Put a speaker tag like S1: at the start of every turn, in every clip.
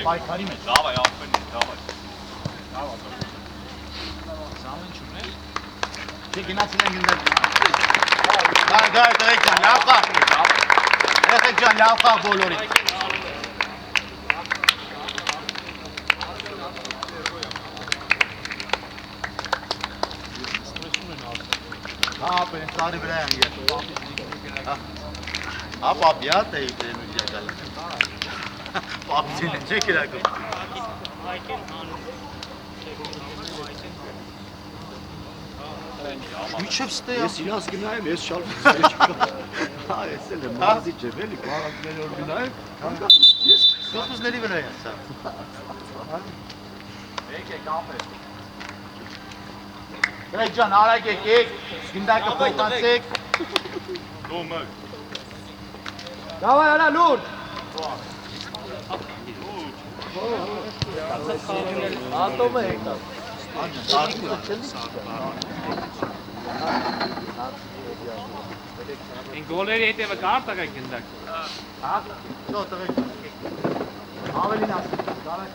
S1: պայքարի մեջ։
S2: Լավ է, ապրեն է, լավ է։
S1: Սամեն չուներ։
S3: Չէ գնացել են գնդակ։ Գայ, տղեկ ջան, լավ խաղ։ Տղեկ ջան, լավ խաղ բոլորի։ Հապ, են սարի վրա են ետ։ Հապ, ապյատ է իտ է մյուզյա գալը։ Պապցին է, չեք իրակում։ Միջև ստե
S4: Ես իրաս գնայեմ, ես շալվից չկա։ Հա, ես էլ եմ մարզի ջև, էլի, բարակների որ գնայեմ, ես
S3: սոտուզների վրա են սա։
S2: Եկեք ապեր։
S3: Տղեկ ջան, արագ եկեք, գնդակը փոխանցեք։
S2: Դու մը։
S4: Դավայ, արա, լուրջ։ Ատոմը եկավ։
S1: Են գոլերի հետևը կար տղեկ գնդակ։
S3: Հա, շո տղեկ ջան։ Ավելին ասում, կարակ։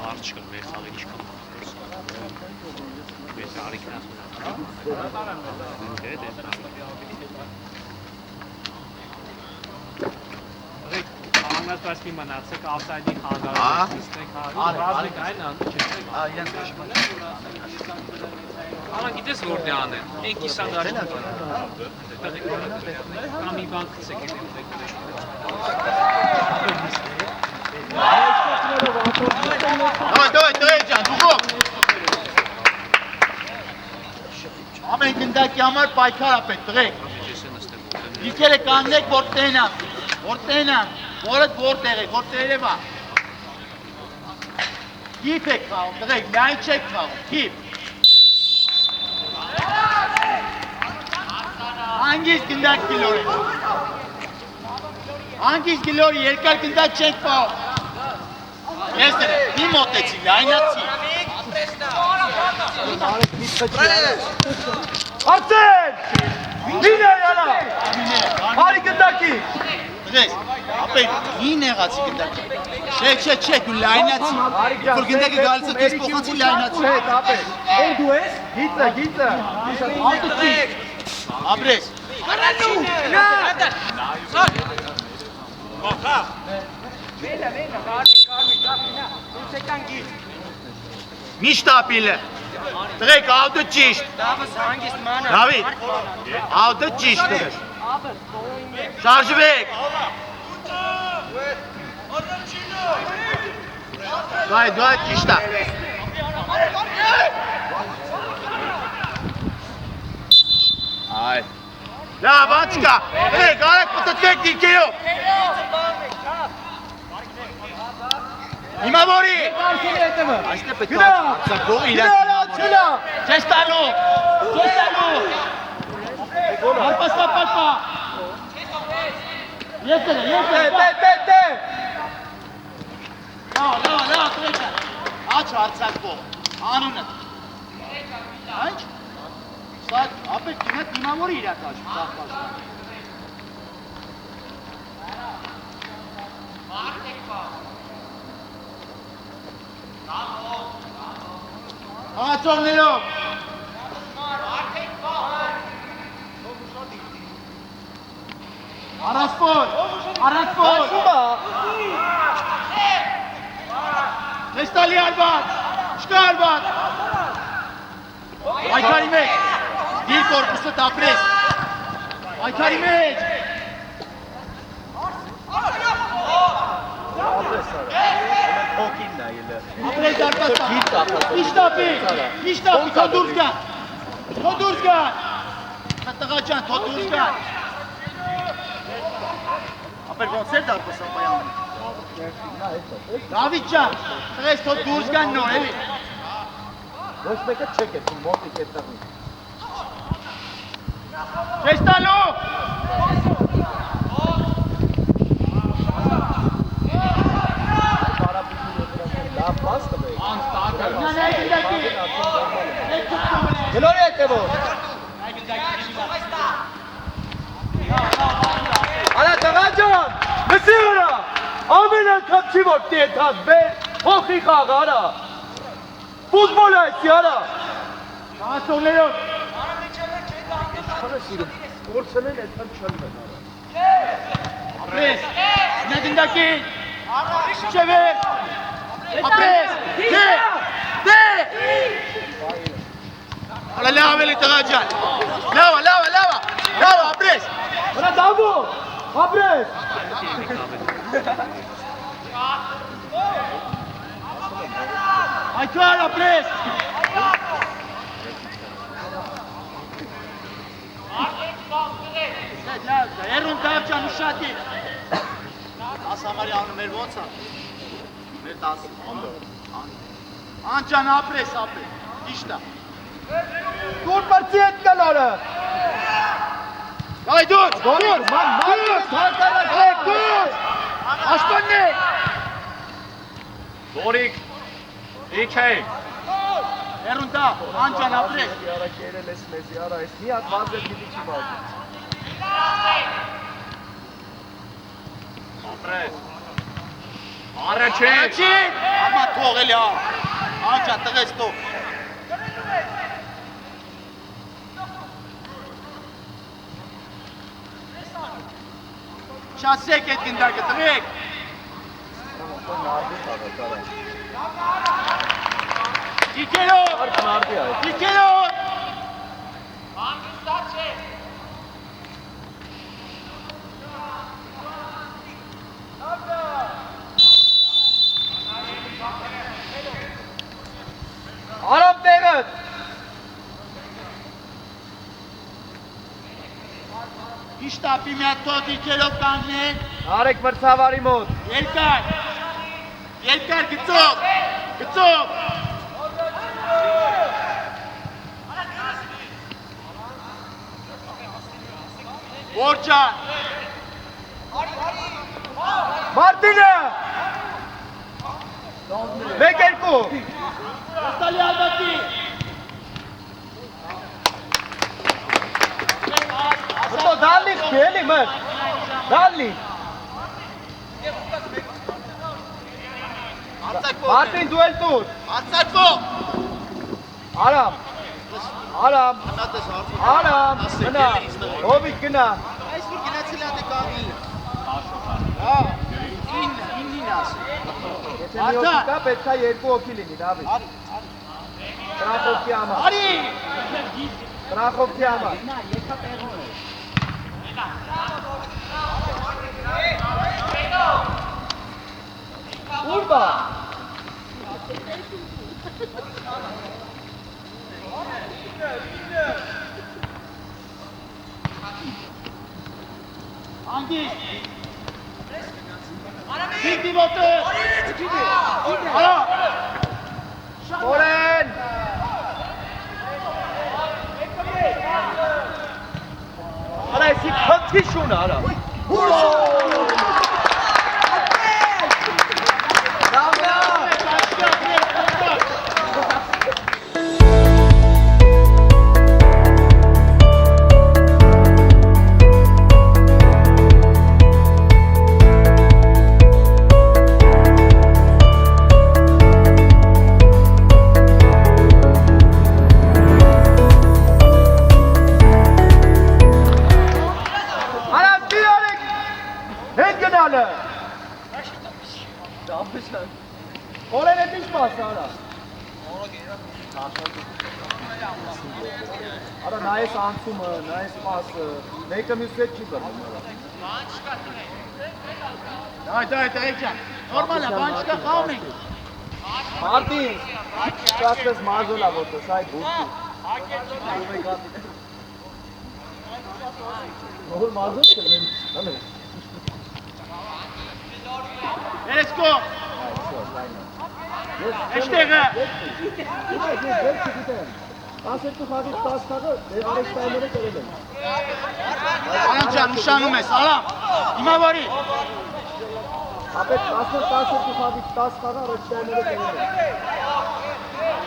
S1: Արջ կան, մեր խաղերի չկան։ Մեր արիքն ասում։ Աննասպասի մնացեք, ավսայդի խաղարը ստեք, ռազմիկ այն չստեք։
S3: Իրենց հաշման։
S1: Ալան գիտես որն է անեն, են կիսանդարում կամ մի բան կցեք
S3: Դավայ, տղեկ ջան, դուգով։ Ամեն գնդակի համար պայքար ապետ, տղեկ։ Դիքերը կաննեք, որ տենան, որդ որտեղ եք, որ տերևա։ Կիպ եք խաղում, տղեկ, միայն չեք խաղում, կիպ։ Անգիստ գնդակ գիլոր եք։ Անգիստ գիլորի երկար գնդակ չեք խաղում։ Ես դրը, մի մոտեցի, լայնացի։
S4: Ացեն! Մին է յալա! Հարի գնդակի!
S3: Դրես, ապեր, հին եղացի գնդակի։ Չէ, դու լայնացի։ Որ գնդակը գալիս է, կես փոխանցի լայնացի։
S4: Հետ, ապեր։ Էй դու ես? Գիծը։
S3: Ապրես։ Միշտ ապիլը։ Տղեկ, ավդը ճիշտ։ Դավիթ, ավդը ճիշտ տղեկ։ Շարժվեք։ Դու այդ ճիշտ է։ Այ։ Լավ, աչկա։ Տղեկ, արեք պտտվեք դիրքերով։ Հիմա որի։ Այստե պետք է արձակող իրակ։ Չես տալու։ Պալպա։ Ես դե։ Լավ, տղեկ։ Աչ արձակող, անունը։ Ինչ։ Սա ապետ կինետ հիմա որի իրակ աչում, սաղպաշ։ Հացորներով։ Արասպոր։ Նեստալի արբատ, շկա արբատ։ Այքարի մեջ, դիր կորպուսը տապրես։ Այքարի մեջ։ Ապրես արկաստա։ Իշտապի, թո դուրս գան։ Տղա ջան, թո դուրս գան։ Ապեր ոնց էր դարպս ապայանում։ Դավիթ ջան, տղես թո դուրս գան նոր, էլի։
S4: Ոչ մեկը չեք է, թում մոտիկ է տղնի։
S3: Չես տալու։
S4: Լավ բաց տվեք։
S3: Գլորի եք է որ։
S5: Այսի վրա ամեն անգամ չի որ տիեթաս բեր, հոխի խաղ արա։ Ֆուտբոլ այսի արա։
S3: Կասողներով։
S5: Քարը սիրում, գործenen այդքան չեն մեն արա։
S3: Ապրես, նեգնդակին, շևեր, ապրես, դե, Ալա լավ էլի տղա ջան, լավ, ապրես,
S5: Հրա դավո, ապրես։
S3: այդվար ապրես, Երուն տավ ճան ուշատի, 10 համարի անը մեր ոնց է, մեր 10, անջան ապրես, իշտա,
S5: Դուր պրծի հետ կլարը։
S3: այ դուր, աշտոննի,
S2: Դորիկ, իքե։
S3: Երուն տավ, անջան ապրես,
S5: Արա կերել ես մեզի, արա ես մի հատ վազել գիտի չի բազել։
S2: Ապրես։ Առաջին։
S3: Առաջին, ամա թող էլի անջան տղես թող, Չասեք էդ գնդակը, տղեք, Իքերով, Իքերով,
S5: Արամ տեղըտ։
S3: իշտապի մի հատ թող իքերով կանգնեն,
S5: Արեք մրցավարի մոտ։
S3: երկար, գծով, Որջան,
S5: Մարտինը։ Մեկ երկու։
S3: Ոստալի ալբատի,
S5: Հտո դալիք չի էլի մըր։ Դալիք։ Մարտին դու էլ տուր։
S3: արձակվող,
S5: Արամ։ Արամ։ Գնա։ Հովիտ գնա։
S3: այս որ գնացել ատ է կաղիլը, ինին ասը,
S5: Եթե մի հոգի կա, պետք է երկու հոգի լինի, Դավիթ։ Տրախովքի համար։
S3: արի,
S5: Տրախովքի համար։ Ուր բա։
S3: անգիս, դիգդի ոտը, արա,
S5: Օրեն։ Արա եսի քնթի շունը, արա։ Օրեն է ինչ մաս արա։ Արա նայես անցումը, նայես պասը, մեկը մյուսը հետ չի բռնում արա։
S3: Դայ, տղեկ նորմալ է, բան չկա, խաղում ենք։
S5: Մարտին, կասպես մազոլա ոտս, այ բուտի։ Նոր մազոլ չլեն, հալը։
S3: Երեսկո, էշտեղը,
S5: Ասերտու խաղից 10 խաղը, արեստայները կրել են։
S3: անջան, ուշանում ես, ալամ, հիմա որի,
S5: Ապետ 10 խաղից 10 խաղը արեստայները կրել են։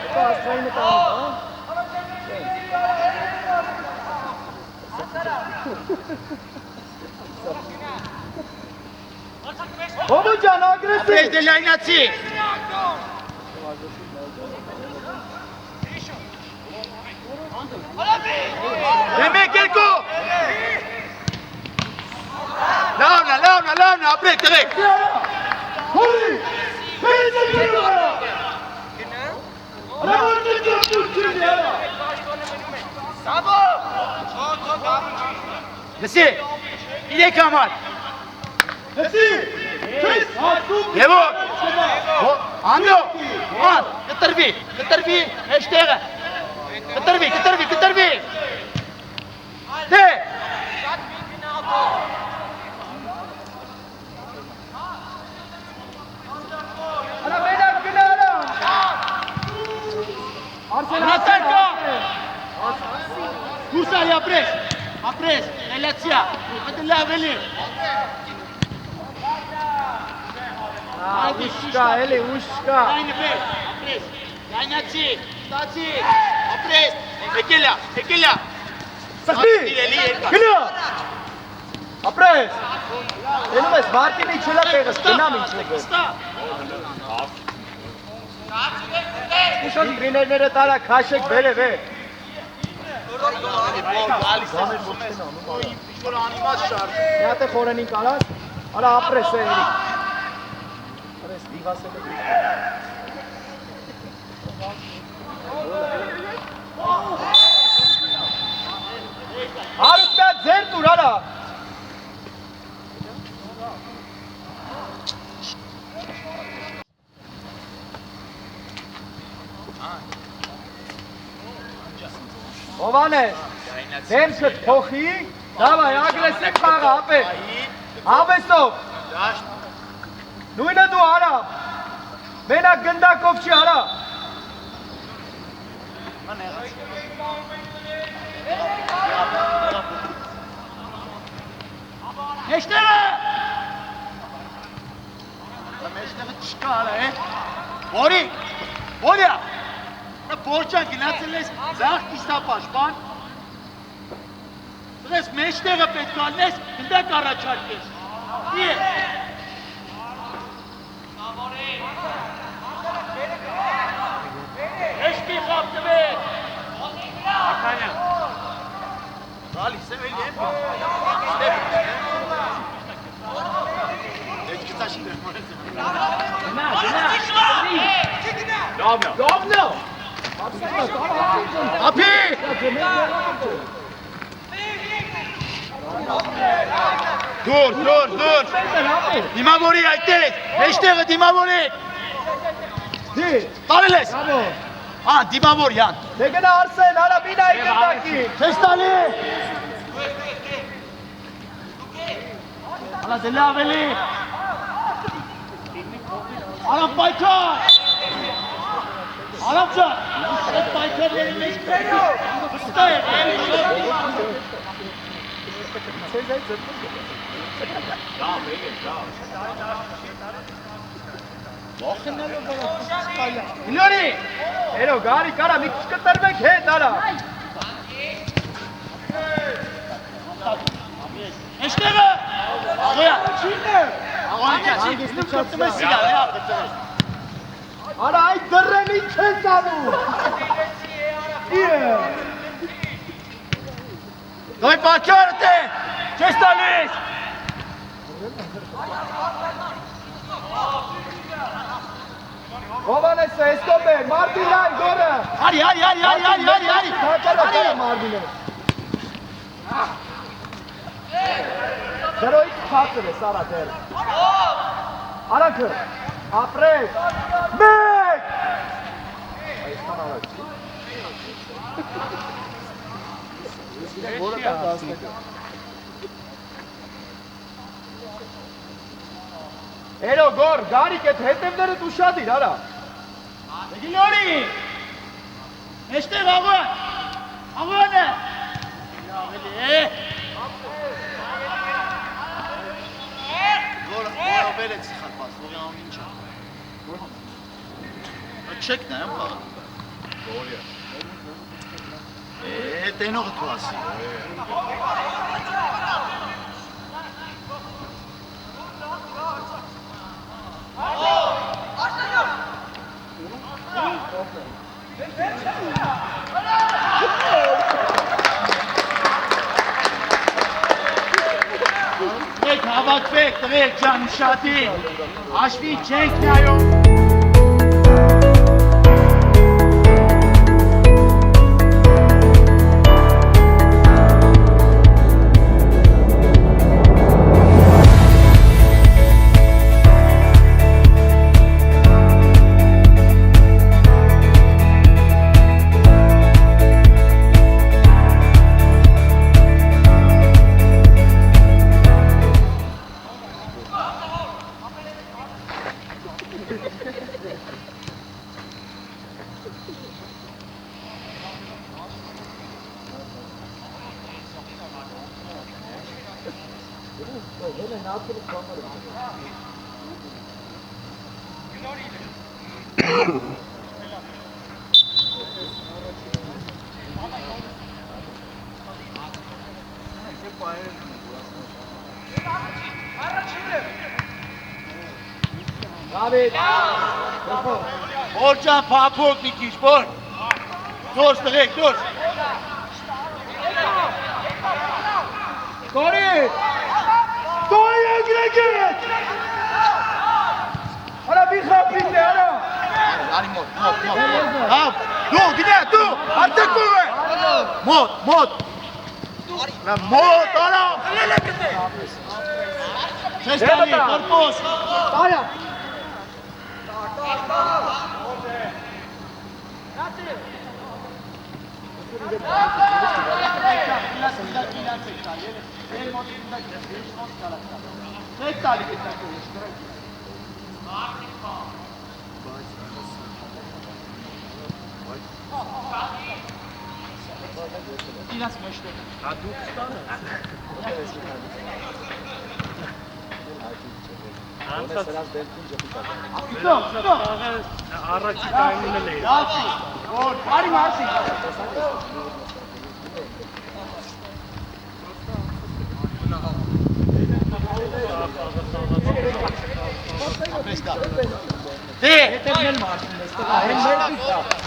S5: Հետո աստղայինը կանում, հա։ Հոմուջան ագրեսիվ։
S3: Ապրես դե լայնացի։ Մեկ երկու։ Լավն, ապրես տղեկ։
S5: Հորի։
S3: Լսի, իրեք համար։
S5: Լսի։ Քեզ հատում։
S3: Եվոր։ Անդո, կտրվի, էշտեղը։ Կտրվի։ Դե։
S5: Արա մենակ գնարա։
S3: Նատարկա։ Կուրսարի ապրես, ռելացիա, հատել ավելի։
S5: Ուշկա, էլի, ուշկա։
S3: Ապրես, լայնացի, ստացի, ապրես, եկելա։
S5: Սխի, գնա։ Ապրես։ Դենում ես, Մարտինի չելա տեղս, գնամ ինչ նգր։ Ուշան տրիներները տարա, քաշեք, բերև է։ Միատ է խորենին կարաս, արա ապրես է էլի։ Ապրես, դիվասել է։ Հարուտ միատ ձեր տուր, արա։ Հովանես, դեմքըտ փոխի, դավայ, ագրեսիվ խաղա, ապեր, հավեսով, նույնը դու արա, մենակ գնդակով չի արա,
S3: Մեջտեղը չկա արա, Որիա, Բորջան գնացել ես ձախ կիստապաշպան, դրես մեջտեղը պետք ալնես, գնդակ առաջարկես, դի է։ Էշպի խապ տվեք։
S1: Ականյան։
S3: Դալիս եմ էլի եմ։ Եչ կտաշին եմ մորեց։
S5: Լավնա,
S3: Ապի։ Դուր, դիմավորի այդտեղից, մեջտեղը դիմավորի։
S5: դի,
S3: Տարել ես։ Դիմավոր յան։
S5: դե գնա Արսեն, արա մինայի գնդակի,
S3: Չես տալի։ Արա դե լավ էլի։ Արամ պայքար։ Արամ ջան, այդ պայքարների մեջ վստահ է, էլի Իլյոնի, էրո գարի կարա մի քիչ կտրվեք հետ արա։ Էշտեղը։ Աղոյա։
S5: Չինը։ Արա այդ դրրեն ինչ ես անում։
S3: Դոյ պայքարդ է, չես տալիս։
S5: Հովանեսը, Էսկոպեր, Մարտին այ գորը։
S3: Արի։
S5: Թաճալը կարը Մարտինը։ Դերոյից խացր է, Սարա դեր։ Արանքը, ապրես, մեկ։ Այսքան առաջ չի։ Որը կա 11։ Էրո գոր, գարիկ էդ հետևներդ ուշադիր, արա։
S3: Գիլյոնի։ Էստեղ աղոն է։ Գորը բերեց խալպաս, որի անում ինչ է։ Չեկն է, պաղ։ Գորիա։ Տենողը թու ասի։ Դրեք հավաքվեք, դրեք ջան ուշադի, հաշվի չենք նայում։ Որ ջան փափուկ մի քիչ, որ դուրս տղեկ, դուրս։
S5: Կորի! Կորի եգրեգետ! Արա մի խապիտ է, արա!
S3: Արի մոտ, հավ, դու, գինե, դու, արդեք ով է։ Մոտ։ Մոտ, արա։ Չես տանի, կարպոս։
S5: Տարյա!
S1: Առաջի տայմին էլ էի։
S5: Արի մարսի։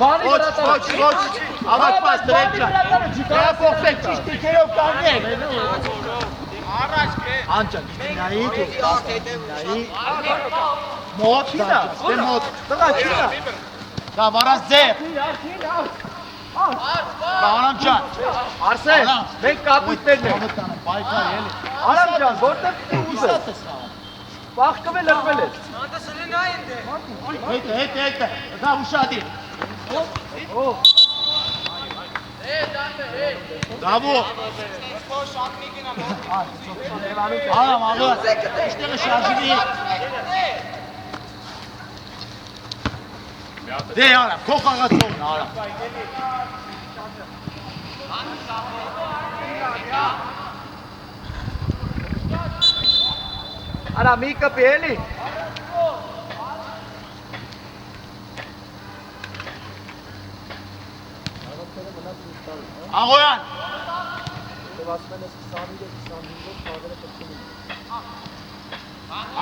S3: Ոչ, ավակված դրեք ջան։ Դրա փոխվեք ճիշտ տիքերով կանեք։ Անջան, նայի դու, նայի։ Մոտ դա, դե մոտ։ Տղա չիա։ Դա վարած ձեր։ Արամ ջան։
S5: Արսեն, մենք կապույտներն ենք։
S3: Բայկար էլի։
S5: Արամ ջան, որտեղ ուզես։ Բախկվել լրվել ես։
S3: Հետ, դա ուշադի։ Դավո։ Արամ, աղա, իշտեղը շարժվի։ Դե արամ, քո խաղացողն արամ։
S5: Արա մի կպի էլի։
S3: Աղոյան։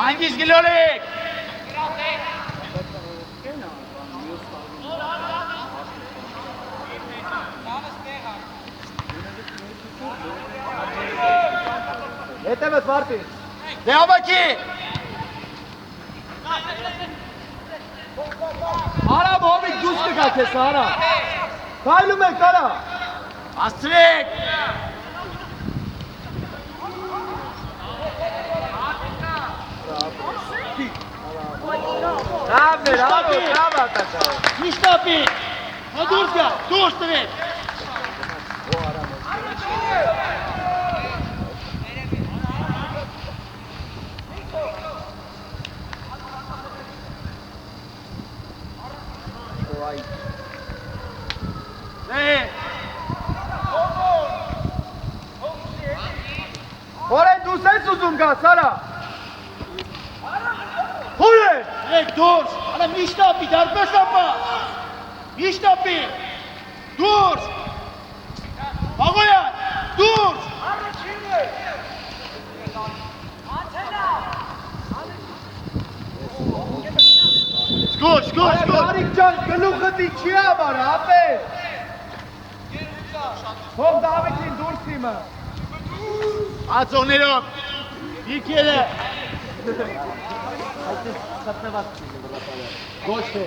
S3: Անգիս գլոլիկ։
S5: Հետևդ վարտի։
S3: Դե ավակի։
S5: Արա բոմիկ դուս կգա քեզ, արա։ Քայլում եք, արա։
S3: Աստրեք։
S5: Ռավներ, արո, ռավ ատակա։
S3: Նիշտապի։ Հա դուրս գա, դուրս տրեք։
S5: Որեն դուս ես ուզում գաս, արա։
S3: Հուր է։ Եք դուրս, արա միշտապի, դարպես ապա։ Միշտապի, դուրս։ Աղոյան, դուրս։ Գոչ,
S5: Արիկ ջան, գլուխը դիչի ամար, ապեր։ Հով Դավիթին դուրս իմը։
S3: Ածոներով, իկել է։
S5: Այդ խտնված չի բրապալը։ Ոչ թե։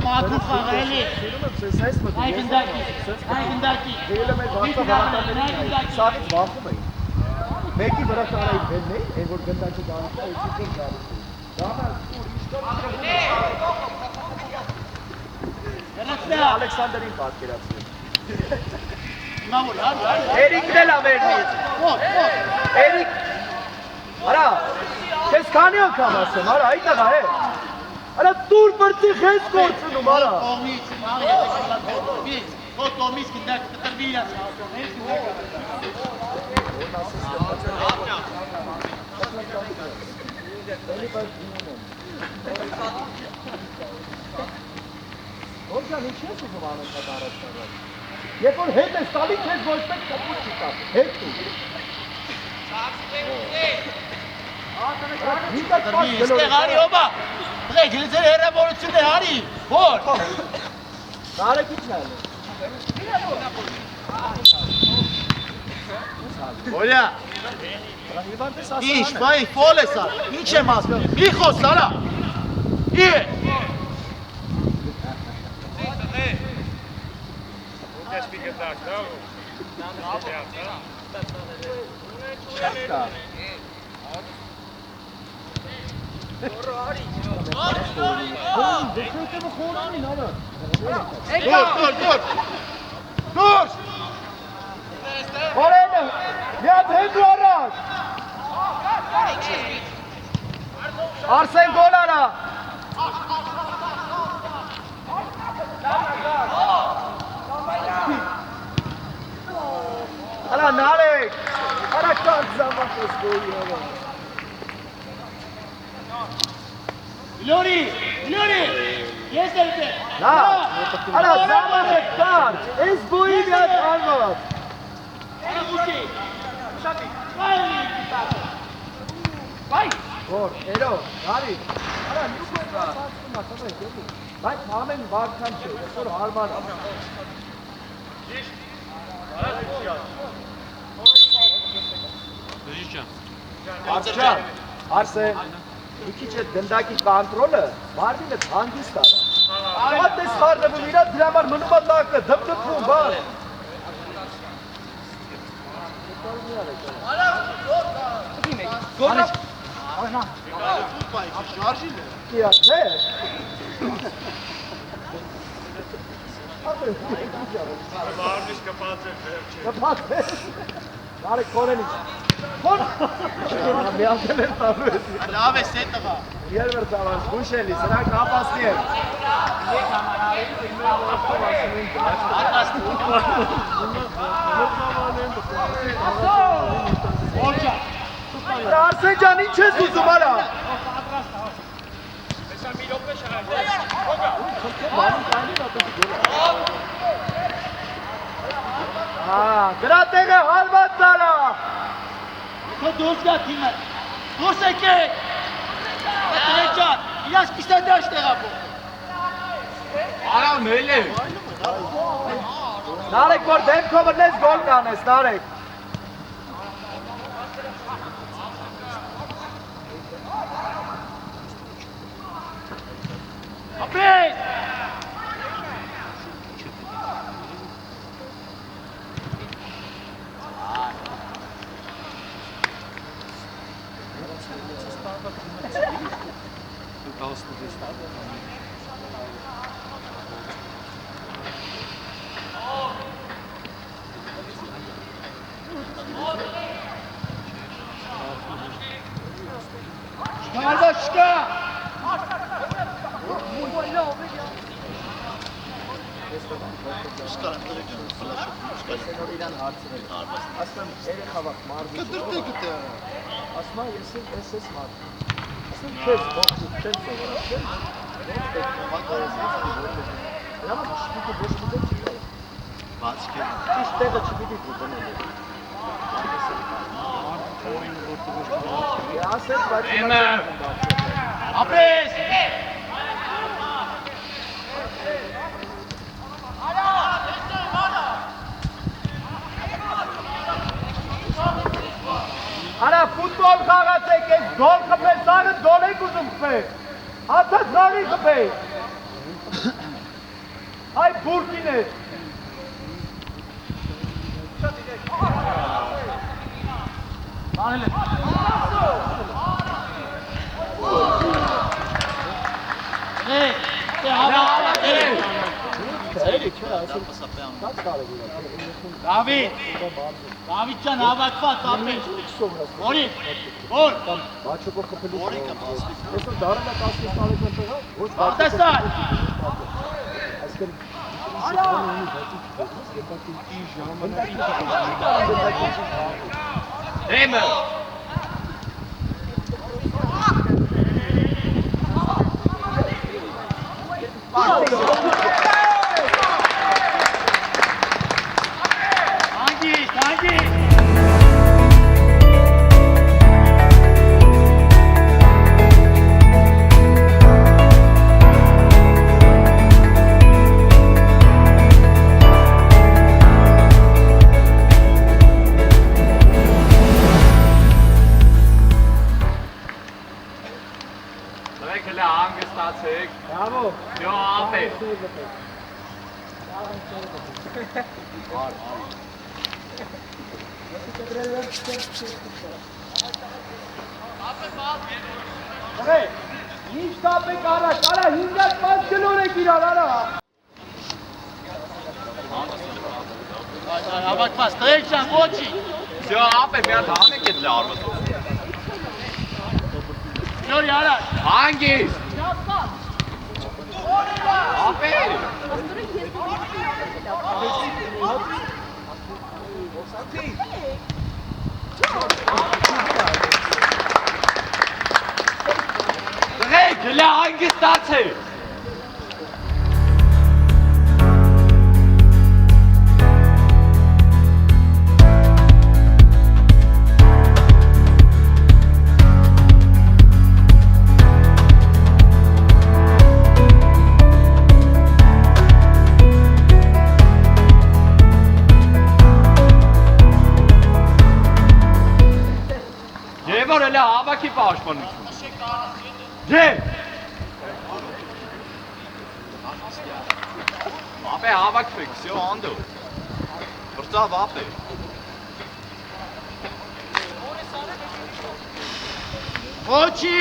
S3: Մատու խաղելի։
S5: Սիրում եմ սես այս մտի։
S3: Այգնդակի։
S5: Դելը մեր վաստա վարատանների սաղից վախում էի։ Մեկի վրա տարայի բենն էի, այն որ գնդակի գանիք է, էցի կեն գարիք էի։ Դամը, ուր, իշտոր Ալեքսանդրին պատկերացրել։
S3: Հիմա որ,
S5: Էրիկն էլ ամերնից։ Էրիկ, արա, կեզ կանի անգամ ասեմ, արա, այ տղա է։ Արա, տուր բրծի խես կործնում, արա։
S3: կողմից, կողմից գնդակ կտրվի իրաց։
S5: Որքան ինչ ես ուզում անես այդ առաջարը։ Երբ որ հետ ես տալի, քեզ ոչպես կապուտ չի տա։ Հետ դու։
S3: Այստեղ հարի օբա։ Բղեք, ձեր հեռավորությունն է հարի։ Որ։
S5: Տարեկիչն է։
S3: Որյա։ Ինչ, բայ, ֆոլ ես ար։ Ինչ եմ ասում։ Մի խոս արա։ Ի։ Դուրս։
S5: Օրենը, միատ հետ ու առաջ։ Արսեն գոլ արա։ Արա նարեք, արա կանց զամատ ես գոյի հովը։
S3: Լորի, ես էլ դե։
S5: Նա, արա զամատ է կանց, ես բոյի միատ անված։ Որ, էրո, հարի, արա նուք է բացվում ասում եք, էլի, բայց ամեն վարքան չէ, ես որ հարմար եմ։ Արսյան, Արսեն, մի քիչ է դնդակի կոնտրոլը, մարդին է հանգիստ արա։ Ատ ես խարդվում իրա դրա համար մնում է տակը, դպդպվում, բան։ Գորնա։
S3: Շարժին է։
S5: Կիացեր։
S1: Մարմիշ կպած է վերջի։
S5: Կպած է։ Նարեք կորենից։ Կոն։ Միատել են տալու ես։
S3: Լավ է սետ տղա։
S5: Երվեր ծավանց, գուշ էլի, սրանք ապասնի են։ Արսեն ջան, ինչ ես ուզում արա։ Դրա տեղը հարված ծարա։
S3: Քո դուրս գա թիմը։ Դուրս եկեք։ Տրեք ջան, իրանց կիստադաշ տեղափոխ։
S2: Արա մել է։
S5: Նարեք, որ դեմքով լես գոլ կանես, նարեք։
S3: Ապրես։ Kardeşka!
S5: Ասում երեխավակ մարզի ասում ես մարդ ասում քեզ ողջուտ չեմ սովորացել դրա համար շպիտը ոչ միտը չի գալ ճիշտ տեղը չպիտի դուտնել Ասես, բայց
S2: Եմը։
S3: Ապրես։
S5: Արա ֆուտբոլ խաղացեք, այս գոլ խփեք, սաղը գոլ եք ուզում խփեք։ Հացած խաղի խփեք։ Այ բուրկին է։
S3: Անել է։ Դավիթ ջան հավաքված ապեր։ Որի։ Որ։
S5: Բաչոկով խփելու։
S3: Որի կպաս։
S5: Այսօր դարել է 15 տարեկան տղա, ոչ
S3: Արտասար։
S5: այսքան Արա։
S2: Եմը։
S3: Հանգի։
S2: Դրեք հլը հանգստացեք։
S5: Բրավո։
S2: Յո ապե։
S5: Հե, ինչ կապեք առաջ, արա 5-5 կիլոր եք իրար, արա։
S3: Հավաքված տղեկ ջան, ոչի։
S2: Յո ապե մի հատ հանեք այդ լարվը։
S3: Յորի առաջ։
S2: Հանգիստ։ Ապե։ Դրեք հլը հանգստացեք։ Եվ որ հլը հավաքի պաշտպանություն։ Դե։ Ապե հավաքվեք, всё, անդո։ Բրծավ ապե։
S3: Ոչի։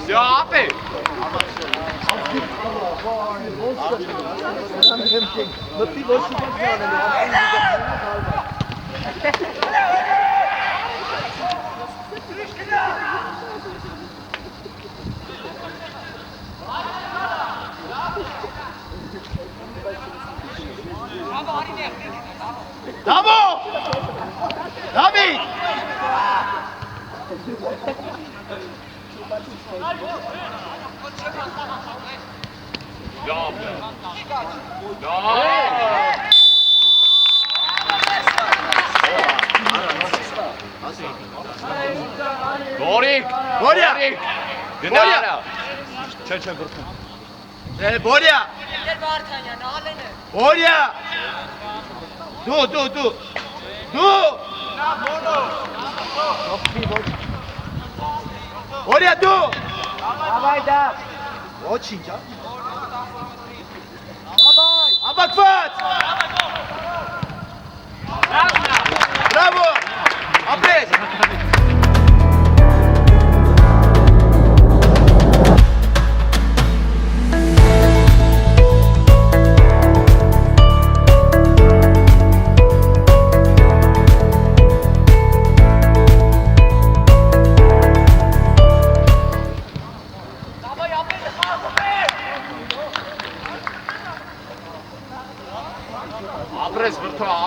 S2: всё, ապե։
S5: Մտի ոչ ուղղակի անել։
S3: Դավո։ Դավիթ։
S2: Լավ։ Գորիկ,
S3: Որիա։
S2: գնարա։
S5: Չէ, գրքում։
S3: Որիա։
S6: Դեր Վարդանյան, ալենը։
S3: Որիա։ Դու։ Որիա դու։
S5: Ավայ դա։
S3: Ոչինչ, հա։
S5: Ավայ։
S3: Հավաքված։ Բրավո։ Ապրես։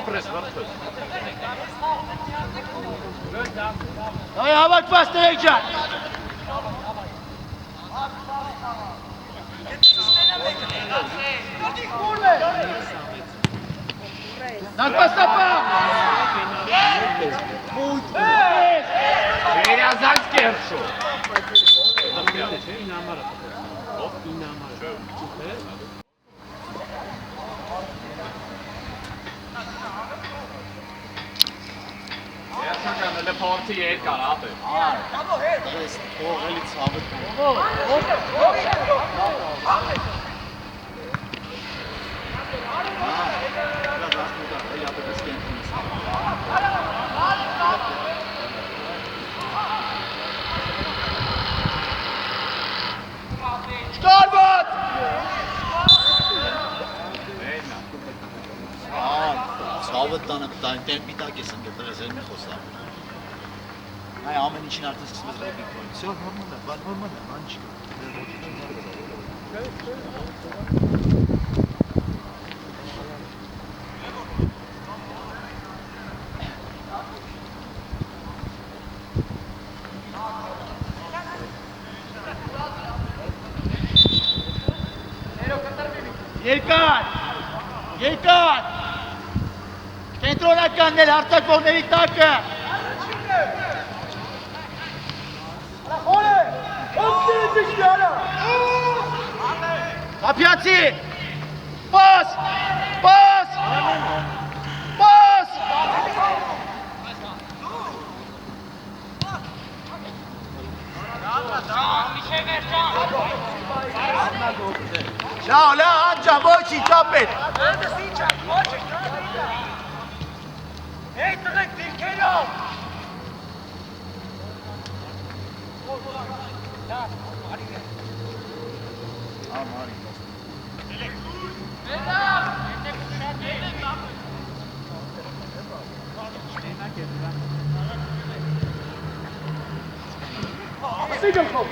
S2: Ապրես վրդո։
S3: Այ հավաքված տղեկ ջան։ Նարկաստապա։
S2: Ասել է փորձի երկար, ապե։
S3: Դες թողելի ցավը։
S5: Շտարված։
S3: Ցավը տանը տան պիտակ ես ընկել դրել մի խոսալ։ Այ ամեն ինչին արդեն սկսում է ռեբի կոյ։ Всё նորմալ է, նորմալ է, ման չի։
S5: Երկար։ Երկար։ Կենտրոնականներ հարձակվողների տակը։ Օլե, ո՞նց է դիշկարա։ Ապյանցի։ Պաս։ Պաս։ Պաս։ Լավ, լավ, անջա, ոչի, ճապետ։
S1: Hey, direkt den Keller!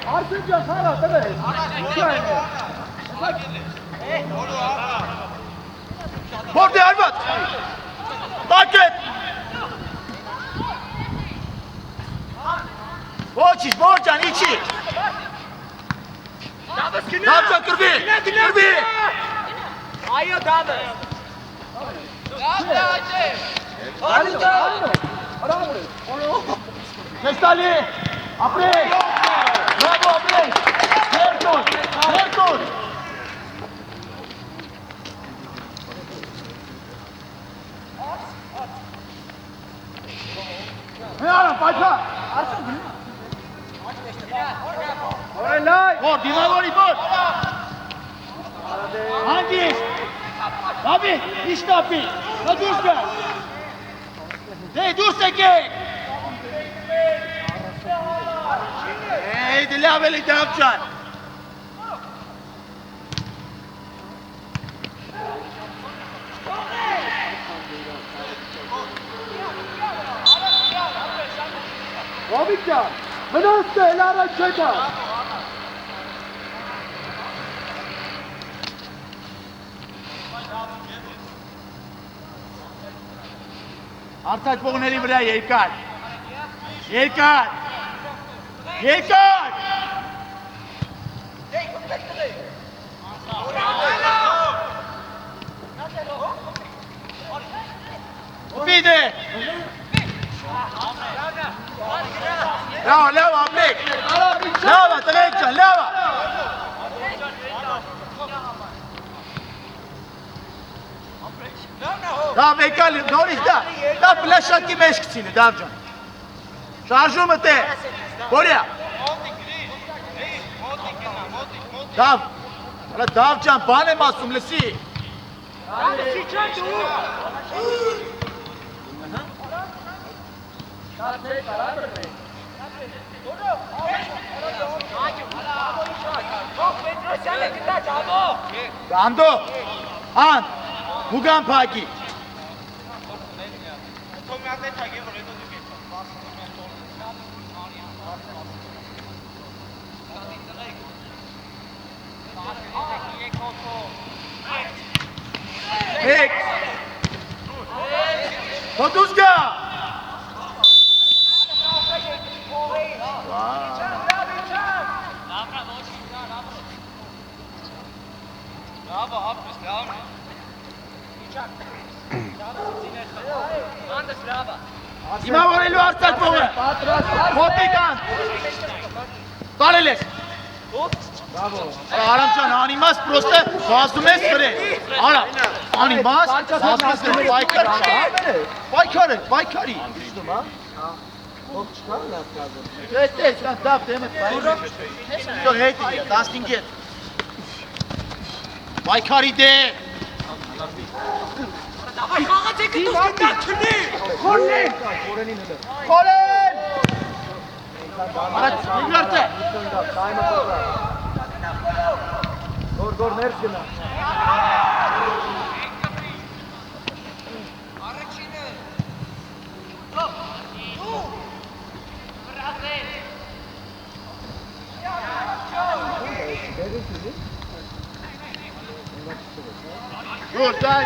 S5: Arsıncan sana tabii. Bordi Ervat. Takip. Boçiş, Borcan içi. Davcan kırbi. Kırbi.
S6: Ayo Davis.
S5: Testali. Apre. Bravo Apre. Herkos. Herkos. Ne ara Payka? Bor, Dinavori bor. Hangi? Abi, işte abi. Ne dursun? Ne dursun ki? Hey, dile haberi ne yapacaksın? Robincan, venoste Lara Çeta. Artaç boğuneli buraya Yerkan. Yerkan. Yerkan. Vide. Lava, lava, Blake. Lava, Trecan, lava. Լավ եկալ նորից դա պլաշակի մեջ կցինի Դավջան շարժումը տե որյա Դավջան բան եմ ասում լսի Անդո Ան Հուգան փակի Եկ Հոտուզ գա Դիմավորելու արծակվողը Հոտիկան Տարել ես Արամջան անիմաս պրոստը վազում ես վրե Արա անիմաս վազում ես վրե պայքարի
S3: Տես, կան դապ դեմը պայր։ Սո հետի է, 15 հետ։ Բայքարի դե։
S6: Ay խաղացեք դուք գնալ չնի։
S5: Խորնեն։ Խորեն։
S3: Արա նիգարտը։
S5: Գոր ներս գնա։
S3: Գոր դայ։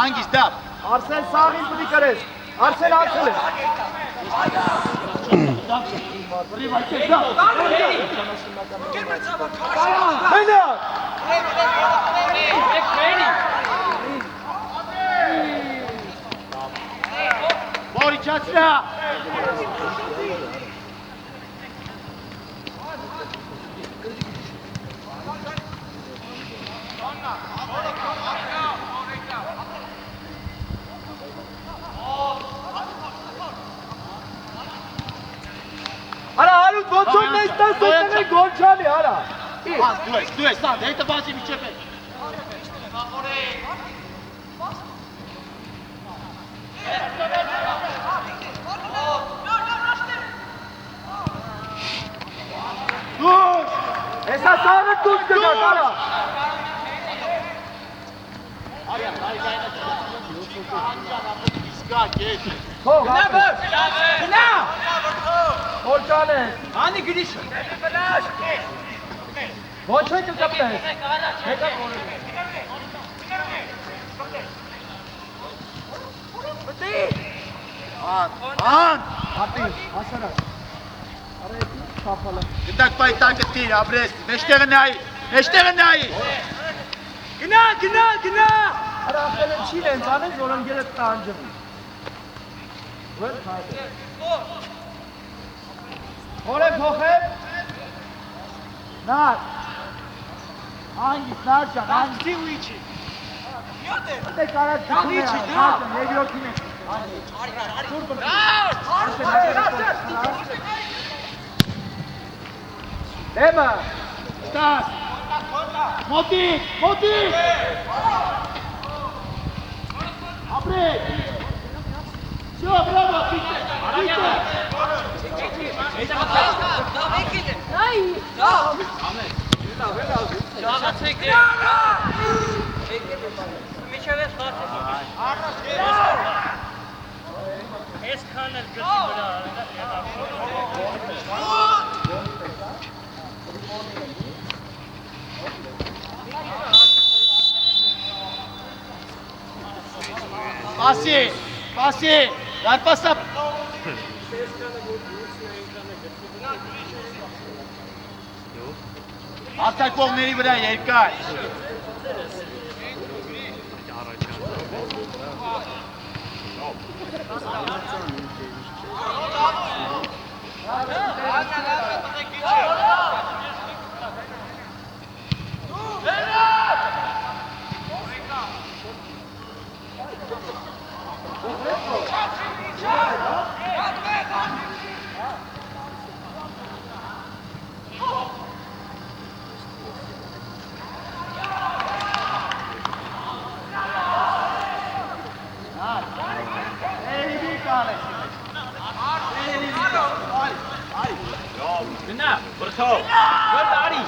S3: Անգիս դապ։
S5: Արսեն սաղին պիտի կրես։ Արսեն ացել է։ Մենակ։
S3: Բորիչացնա։
S5: Արա հարուտ ոնցով մեզ տես ոտեղ գոլ չալի, արա։
S3: Դու ես, սանդ, հետը բացի մի չեպ է։
S5: Դուս։ Հեսա սաղը դուս գնա, արա։
S3: Արյա, նայգայնը իսկա կետ։
S5: Հող,
S6: Գնա որ։ Գնա։
S5: հոր կանես։
S6: Անի գրիշ։
S5: Ոչ է կկպնես։ Հետա խորեն։
S3: Ան,
S5: Ատի, հասարակ։ Արա էտի, խապալը։
S3: գտակ պայտակը տիր, ապրես, մեջտեղը նայի։
S6: Գնա։
S5: Արա ապել են չի լենց անես, որ ընգերը տանջվի։ Վել խայդը։ Հորև հոխև։ Նար։ Անգիս, նար ճան, անգիս։
S6: Դի ուիչի։
S5: Դե կարած
S6: Դի չի, դա։
S5: երկրորդին է։ Դեմը։
S3: Ստաս, մոտիկ, ապրեք, շո, բրավո, պիտե,
S6: Շաղացեք դե։ Միջև ես խացեք։ Ես քանել գծի վրա։
S3: Պասի, լարպասա։ Արտակողների վրա երկար։
S6: Գնա, բրթով։ Գոր դարի։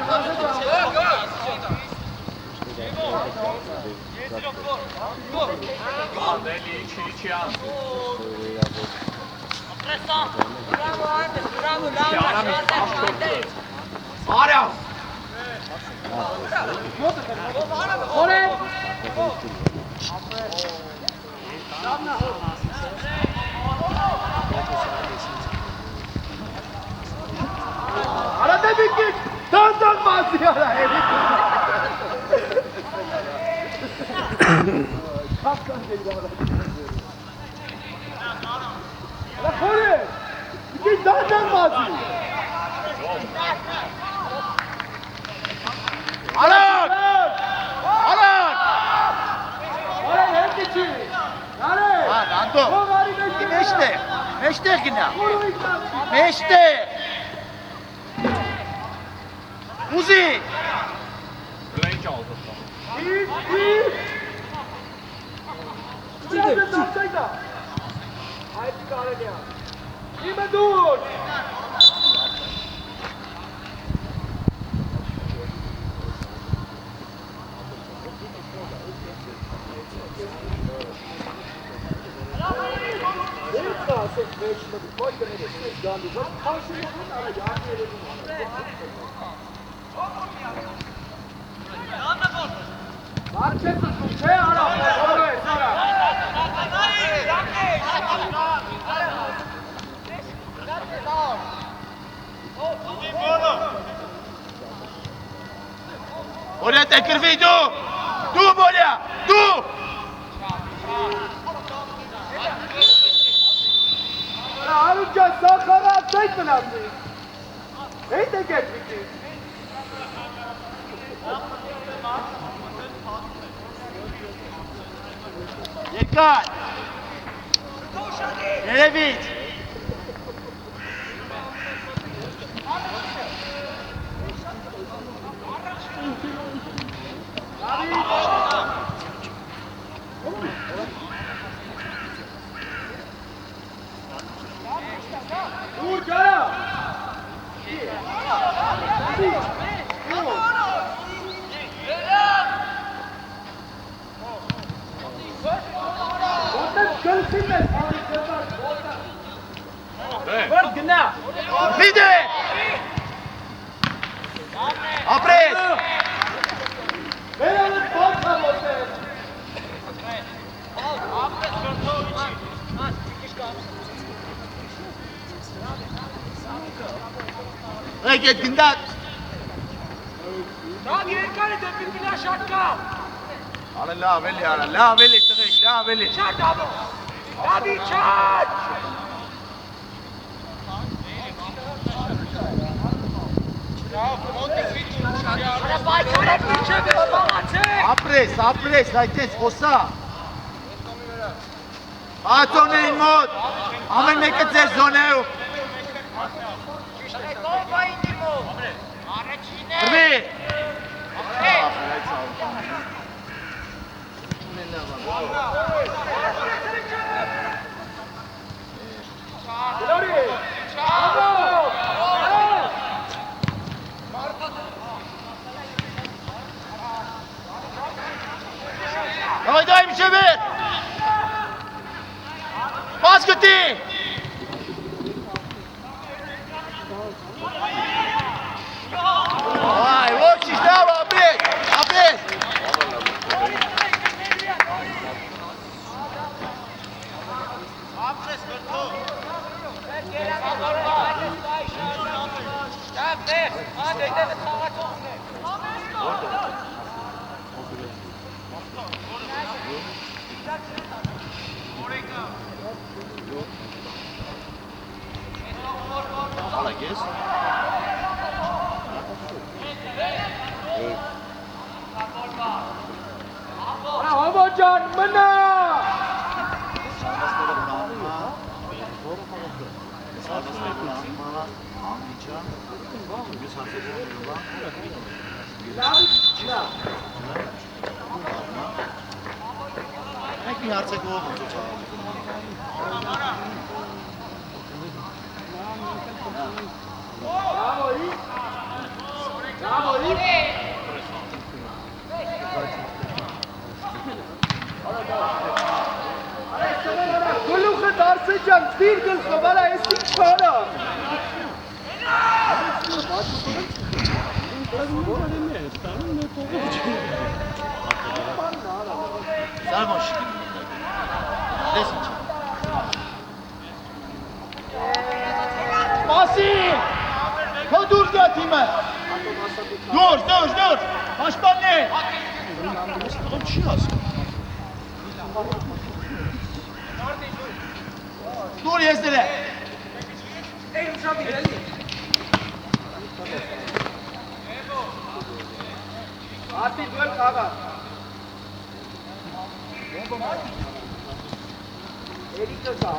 S2: Անդելի չի անցու։
S6: Արա։
S5: Խորեն։ Արա դեպի կիչ, դանդան մազի արա էլի։ Կապկան գելի դավարա։ Արա խորեն, կիչ դանդան մազի։
S3: Արակ,
S5: Արա հետի չի, արե։
S3: Անդո,
S5: Հող արի մեջ
S3: ի մեջն է, Մեջտեղ գնա։ Մեջտեղ։ Ուզի։
S2: Լայն ճալը։
S5: Այդ կարելի է։ Իմը դուր։
S3: Olha, tá escrevendo! Tu, olha! Tu!
S5: Arunca sakara tek mınavdı. Hey de geçti.
S3: Dikkat! Nereye
S5: Dur cara. Vur günah.
S3: Vide! Apres!
S5: Beyanı kalka boşver.
S3: Hey, get gındat!
S1: Daha bir erkane dönmek bile şartka.
S3: Ala la veli, ala la veli, tırık, la veli.
S1: Çart abi. Abi çart. Arabay çarek bir çevir bana çek.
S3: Apres, apres, haytes, osa! Atonein mod! Amen meke ձեր զոնեու! Գրվի! Давай, дай մի չևեր! Պաս գտի! Ay, ոչ շիշտավ, ապրեք, ապրեք! Hala gez.
S5: Havacan mına.
S3: Եք մի հարցեք ով
S5: Gülüğü darsıcan, bir gülüğü bana eski çağıra.
S3: Sarmoş. Resim çek. Masim! Kadur gatime! Dur! Başkan ne? Oğlum çiğ yazsın. Dur yezdire!
S5: Artık böyle kağa. Erik de sağ.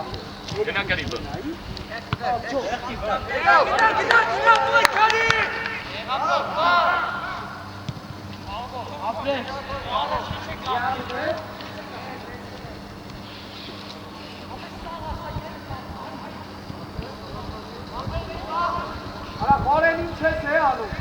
S2: Gena Kariba.
S5: Արա բարեն ինչ ես է անում։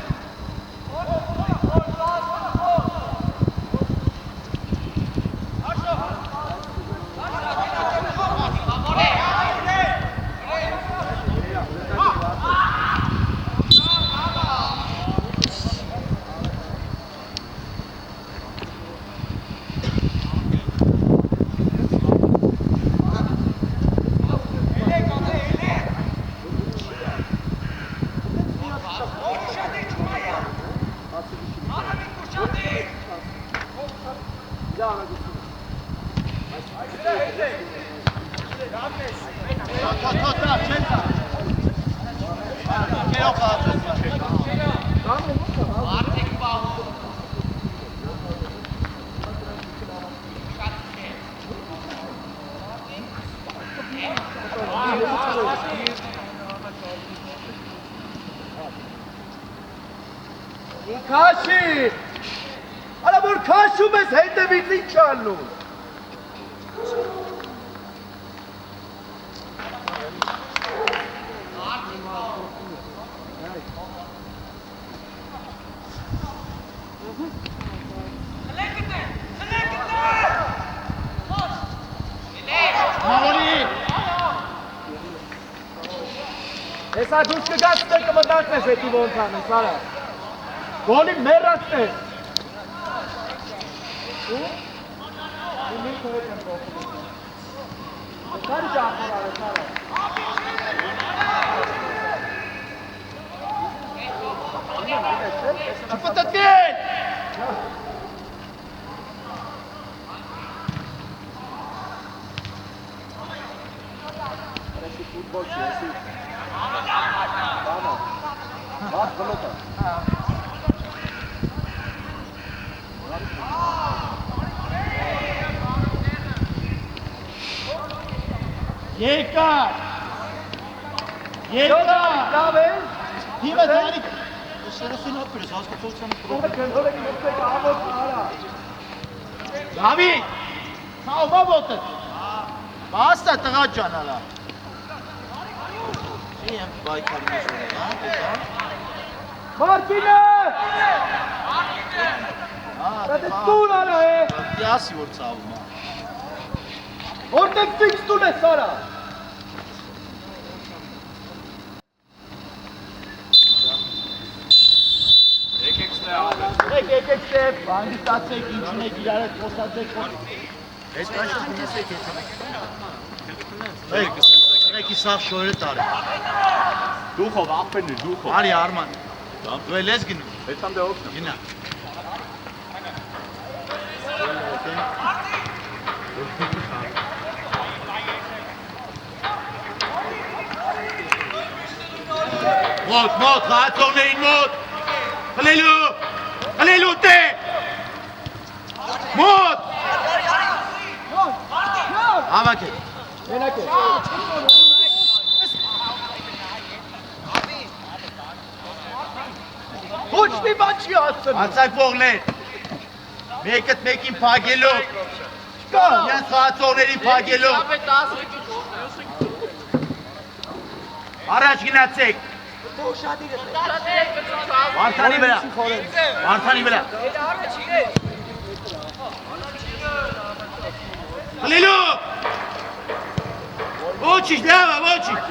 S5: Քաշի։ Արա որ քաշում ես հետևից ինչ ալու։ Հեսա դուս կգաս տեր կմտակնես հետի ոնց անես, արա։ Գոլի մերացնես։ Ու մի քոյետ եմ բոխում։ Կարի ճախոր արես, արա։ Չպտտկեն։ Արեշի ֆուտբոլ չի, եսի։ Բաց բլոտը։
S3: Երկար։ Երկար։
S5: Լավ է։
S3: Հիմա դարի Սերասին ապրես, հասկացողությանը պրոբլեմ։
S5: Կնդորեք մտեք ամոտ արա։
S3: Դավիթ, խաղվա ոտը։ Բաստա տղա ջան արա։ Չի եմ բայկարի մեզ հա, դետա։
S5: Մարտինը։ Դա տուն արա է։
S3: Դիասի որ ցավում է։
S5: Որտեղ ֆիքս տուն ես արա։ Եկեք ստեպ,
S3: Հանդիսացեք, ինչ ունեք իրար հետ խոսացեք։ Այս կանչը գնացեք հետ։ Եկի սաղ շորը տարի։
S2: Դուխով, աղբերն է, դուխով։
S3: Արի Արման։ Դու էլ ես գնում։
S2: Հետամ դե օգնեմ։
S3: Գնա։ Մոտ, խաղացողներին մոտ։ Հլելու տե։ Մոտ։ Հավաք է։
S5: մենակ է։ Ոչ մի բան չի ասում։
S3: Ացակվողներ։ Մեկըտ մեկին փագելով։ Իրենց խաղացողներին փագելով։ Առաջ գնացեք։ Վարդանի վրա։ Վարդանի վրա։ Հլելու։ Ոչինչ, լավ է, ոչինչ։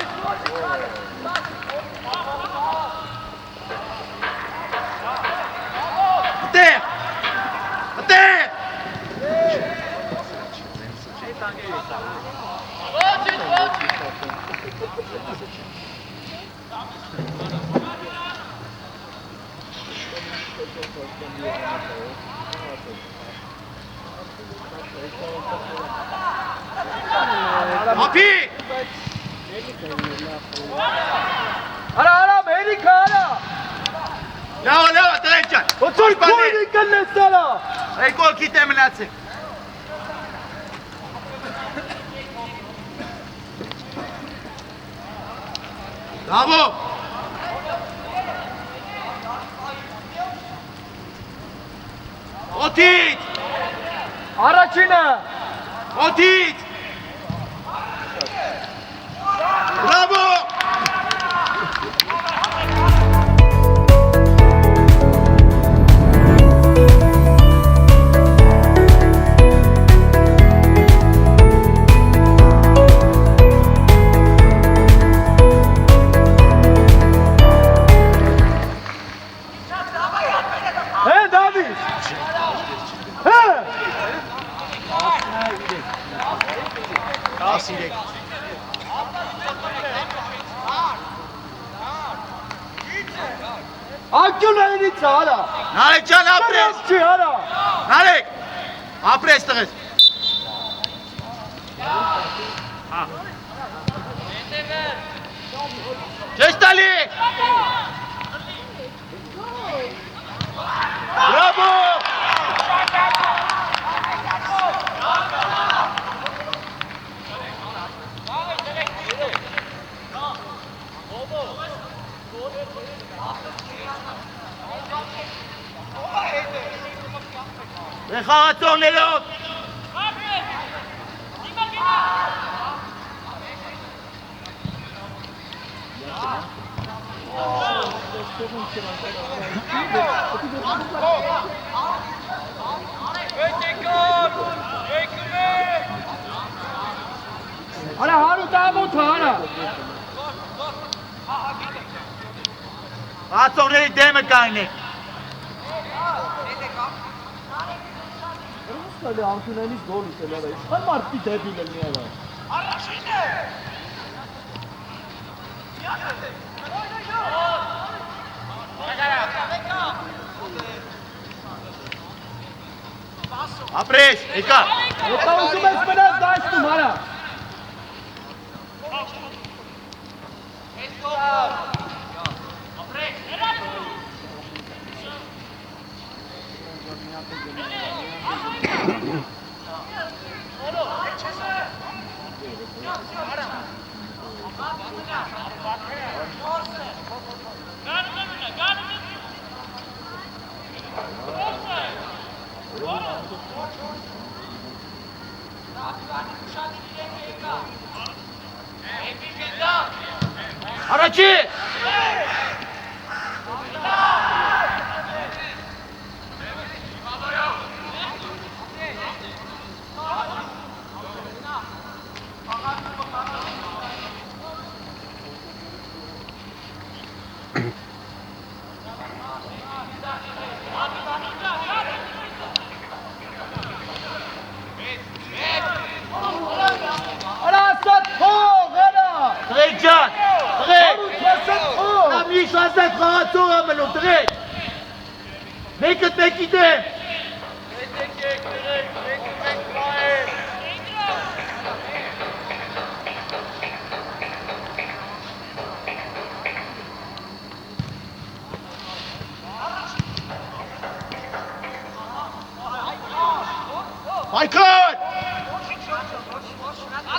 S3: Ատեղ։ Ապի։
S5: Արա, մերիկա, արա։
S3: Լավ, տրեք ջան։
S5: Ոցոր կույրի կլես արա։
S3: Այդ կոլքի տե մնացեք։ Bravo! Օթիտ!
S5: Առաջինը։
S3: Օթիտ! Bravo!
S5: Հե Դավիթ։ Հե։
S3: 13
S5: Ակյունայինից արա։
S3: Նարեկ ջան ապրես։
S5: Չի արա։
S3: Նարեկ ապրես տղես։ Չես տալի։ Բրավո։ Խաղացողներով։
S5: Արա հարուտ ամոթ արա։
S3: Խաղացողների դեմը կանգնեք։
S5: Ստալի Անկյունայինից գոլ ուտել արա։ Ինչքան մարդի դեպիլ է մի արա։
S3: Ապրես, եկա։
S5: Եկա ուզում ես մնաս դաշտում արա։
S3: Առաջի։
S5: Արա ասած փող արա։
S3: Տղեկ ջան, տղեկ։
S5: Հարուտ ասած փող։
S3: Նա միշտ ասած խաղացող է մնում, տղեկ։ Մեկըտ մեկի դեմ։ Պայքար։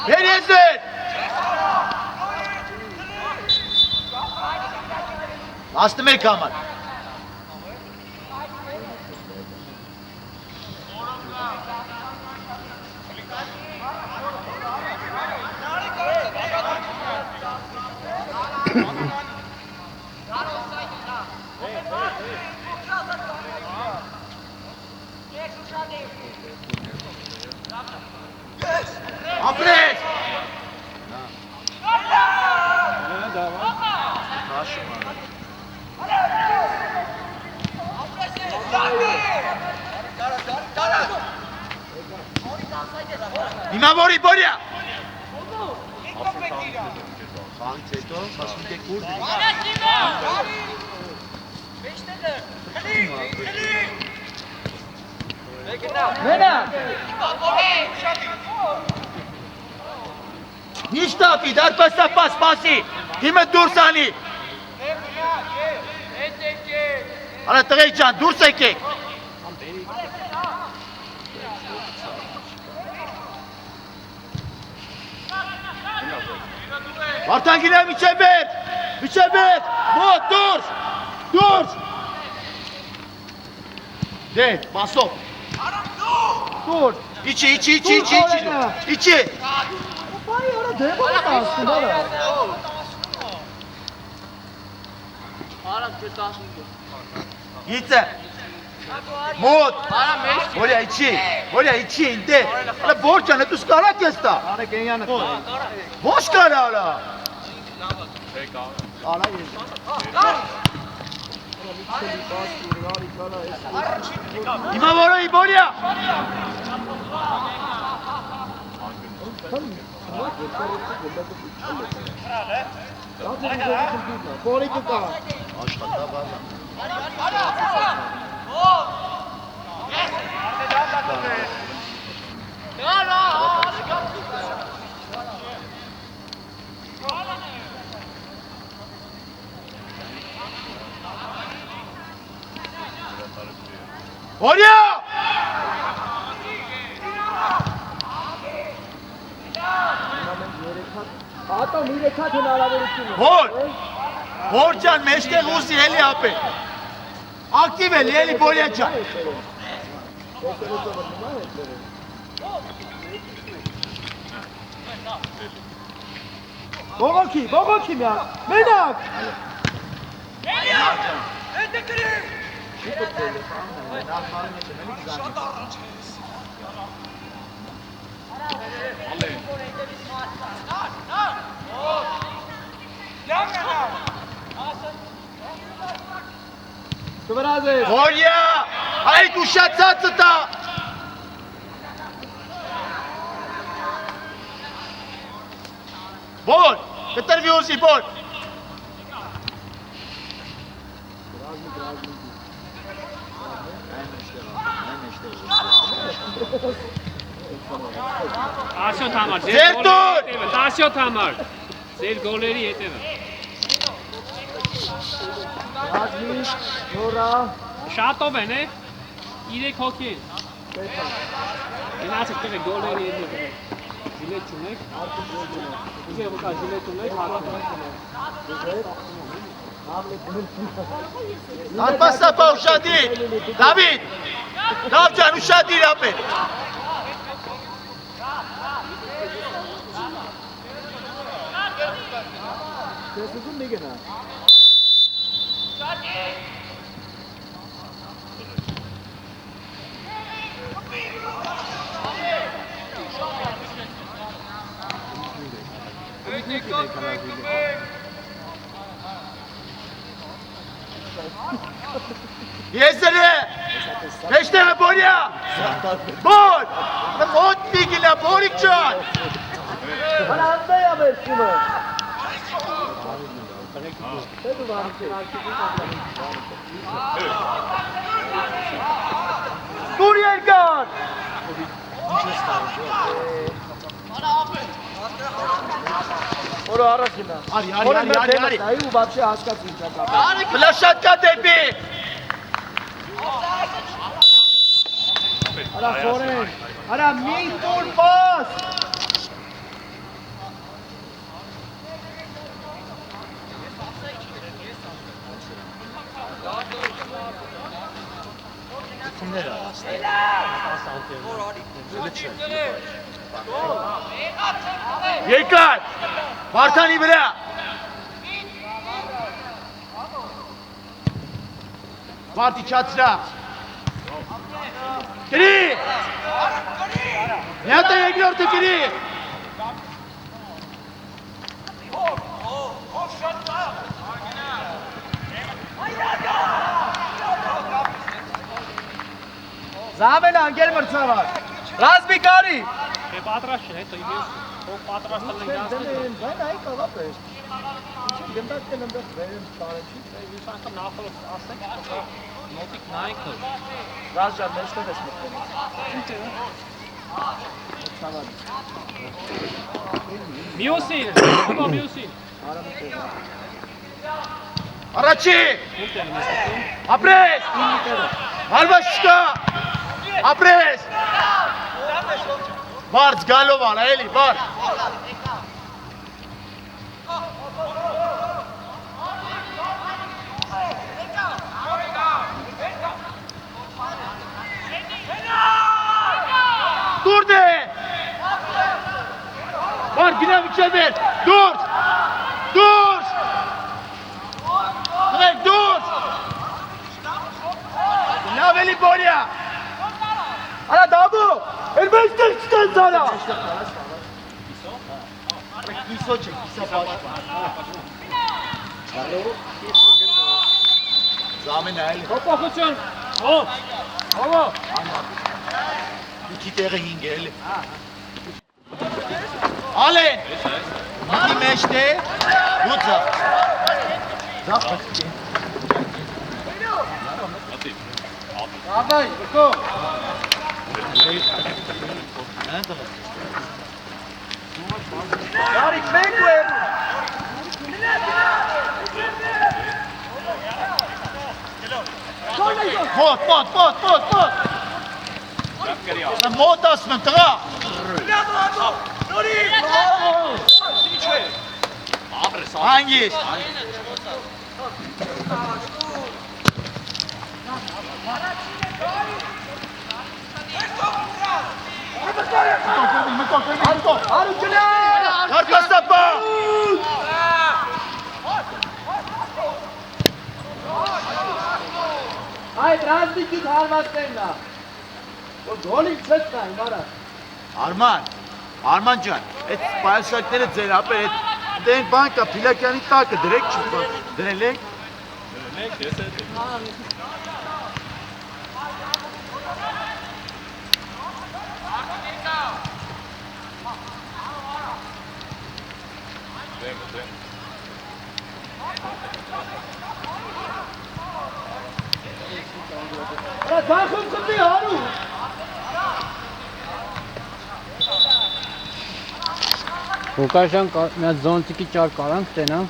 S3: Հերես էր։ Ասնում եք համար։ Ապրես։ Հիմա որի բորյա։ Խաղից հետո ասում եք ուր
S5: Մենա։
S3: Նիշտապի, դարպասապաս պասի, հիմը դուրս անի։ Արա տղեկ ջան, դուրս եկեք։ Վարդան գինը միջև վեր, Միջևետ, մոտ, դուրս, դուրս։ Դե, մասով։
S5: Դուրս։
S3: Իչի։ Իչի։
S5: Բայ արա դեպոք ասում արա։
S6: Արա դիտած։
S3: Գիծը։ Մոտ։
S6: Արա մեջ։
S3: Որիա իչի, ինտե։ Հələ borçan, դու սկարակ ես տա։
S5: Արա գենյանը։
S3: Ոչ կարա արա։
S5: Արա ես։
S3: Հիմա որոյի բորիա։
S5: Բորիկը կա։
S3: Բորիա։
S5: Ատո 3 հատ հնարավորություն է։
S3: Borçan, meştek uzi eli apı. Aktif eli borya can.
S5: Բողոքի միա։ Մենակ։ Կվրազ ես։
S3: Borya. Ay kuşat ta. Bol. Getir bir uzi bol.
S6: Աշոտ համար,
S3: Ձեր տուր։
S6: Աշոտ համար։ Ձեր գոլերի հետևը։
S5: Ռազմի, նորա։
S6: Շատով են, 3 հոգի են։ Գնացեք տեղ գոլերի հետևը։ Ժիլետ չունեք։ Իջե ողա ժիլետ ունեք,
S3: Alpasapa uşadı. David. Ne yapacaksın uşadı yapı.
S5: Տեսություն մի գնա։
S3: Yesene. Beşte Borya. Bol. Mot bilgiyle Borikcan.
S5: Արա անդայա վերցումը։ Դու վարի։
S3: Buryergan.
S5: Որը առաջ գնա։
S3: Ari.
S5: Այ ու вообще հասկացի ինչ ակա։
S3: Plaşatka tepi.
S5: Արա Սորեն։ Արա մի տուր պաս։
S3: Yekat. Vartani bile. Varti çatıra. Kiri. Nerede yekliyordu Kiri?
S5: Զավելան գեր մրցավար։ Ռազմի կարի։
S6: Թե պատրաստ չէ, հետո իբես ով պատրաստ են դասել։
S5: Բան այ կավապեր։ Ինչ դեմտակ դեմտակ վերեմ տարեցի։
S6: Ես անգամ նախորդ ասեք, մոտիկ նայեք։
S5: Ռազջան մեջտեղ ես մտնում։
S6: Մյուսին, ապա մյուսին։
S3: Araçı. Apres. Albaşka. Apres. Barz Galovan, Eli, Barz. Var Günev içeri. Dur. Dur. Günev dur. Laveli Bolya.
S5: Ana Dabu! Elbette çıkın sana!
S3: İso çek. İso baş. Zamen el.
S6: Hoppa Koçan. Hop. Hava.
S3: İki tere hingel. Allen. Die meşte. Gut sag. Sag was.
S5: Abi, go! Yari, make way!
S3: Pot. Sen motas mı tıra? Hangi?
S5: Haru Cüneyt!
S3: Arka sapa!
S5: Ay, Razdik git harvastayla. O golik çekten bana.
S3: Armancan, et bayasakları zerape et. Den banka plakani takı direkt çıkma. Direkt.
S5: Ana takım kıtı Haru!
S6: Ղուկաշյան մի զոնտիկի ճար կարանք տենամ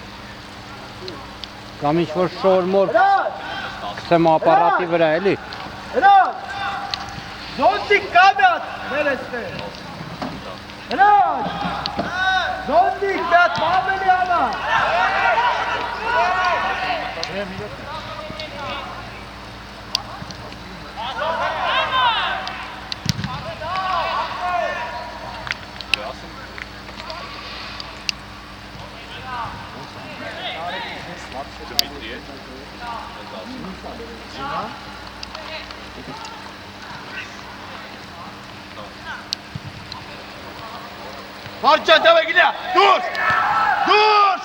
S6: կամ ինչ-որ շոր-մոր սեմ ապարատի վրա էլի
S5: Հրաց! Զոնտիկ կամյատ ներեսնե! Հրաց! Զոնտիկ միատ մամելի ամա!
S3: Marcan devam gidiyor. Dur! Dur!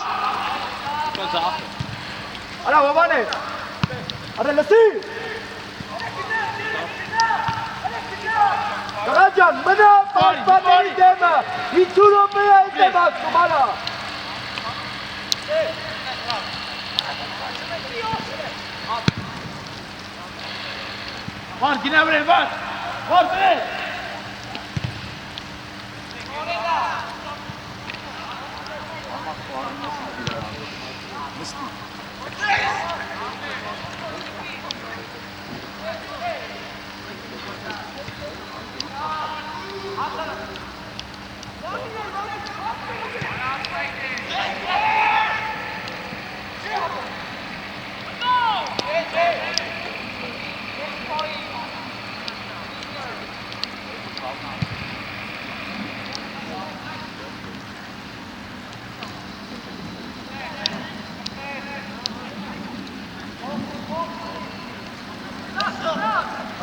S5: Ana babane! Ana lasi! Karacan, bana patpatayı deme! Hiç Avrupa'ya izlemez bana!
S3: Var yine buraya var. Var be.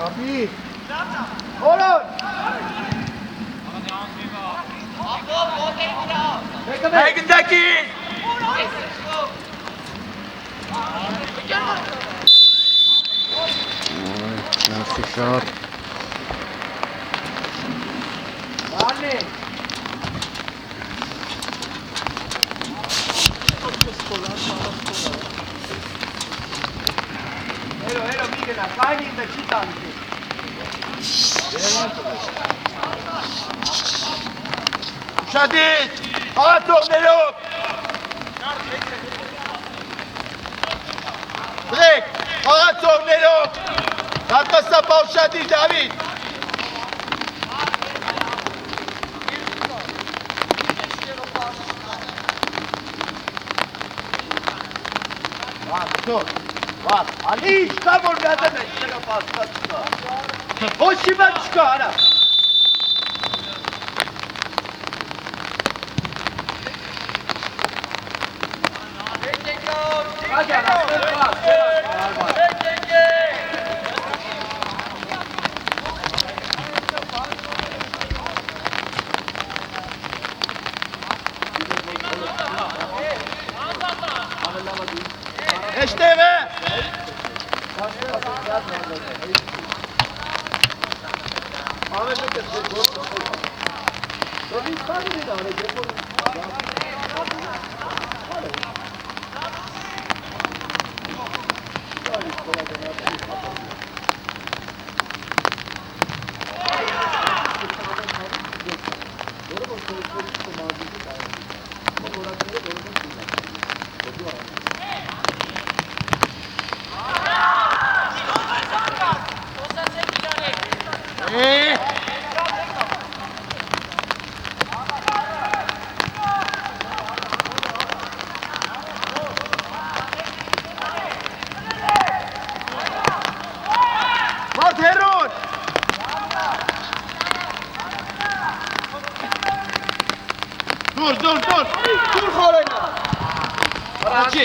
S5: Abi! Oğlum!
S3: Haygındaki.
S6: Nasıl şart
S5: Anne! Hello, Miguel, finding the chicken.
S3: Şadid. Ağa tornelo. Brek. Ağa tornelo. Arka sapa Şadid David.
S5: Dur. Var. Ali işte burada da işte pasta. Hoşuma çıkar. Աջան, ասել բաց,
S3: Էշտեղ է։ Մարդ հերոն։ Դուր խորենա։ Առաջի,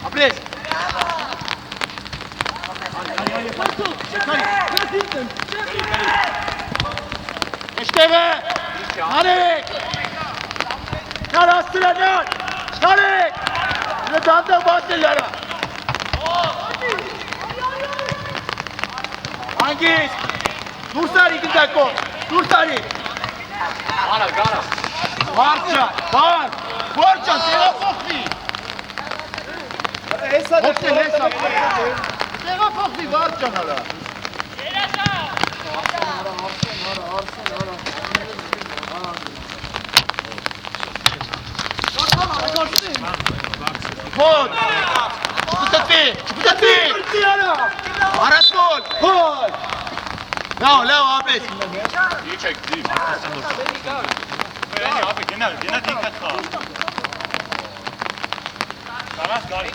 S3: ապրես։ Էշտեղ է, հանեք, նար աստրանյար, հանեք, դանդաղ բացել լարա։ Անգիս, դուրսարի գնդակով, դուրսարի։
S2: Գարա։
S3: Վարջան, տեղափոխվի։ Տեղափոխվի վարջան արա։ Հոտ, չպտտի, արասոլ, հոտ, լավ, ապես։
S2: Իչեք դիմ։ Բերանի ապե, գնա դինքատ խա։ Կարաս գարի։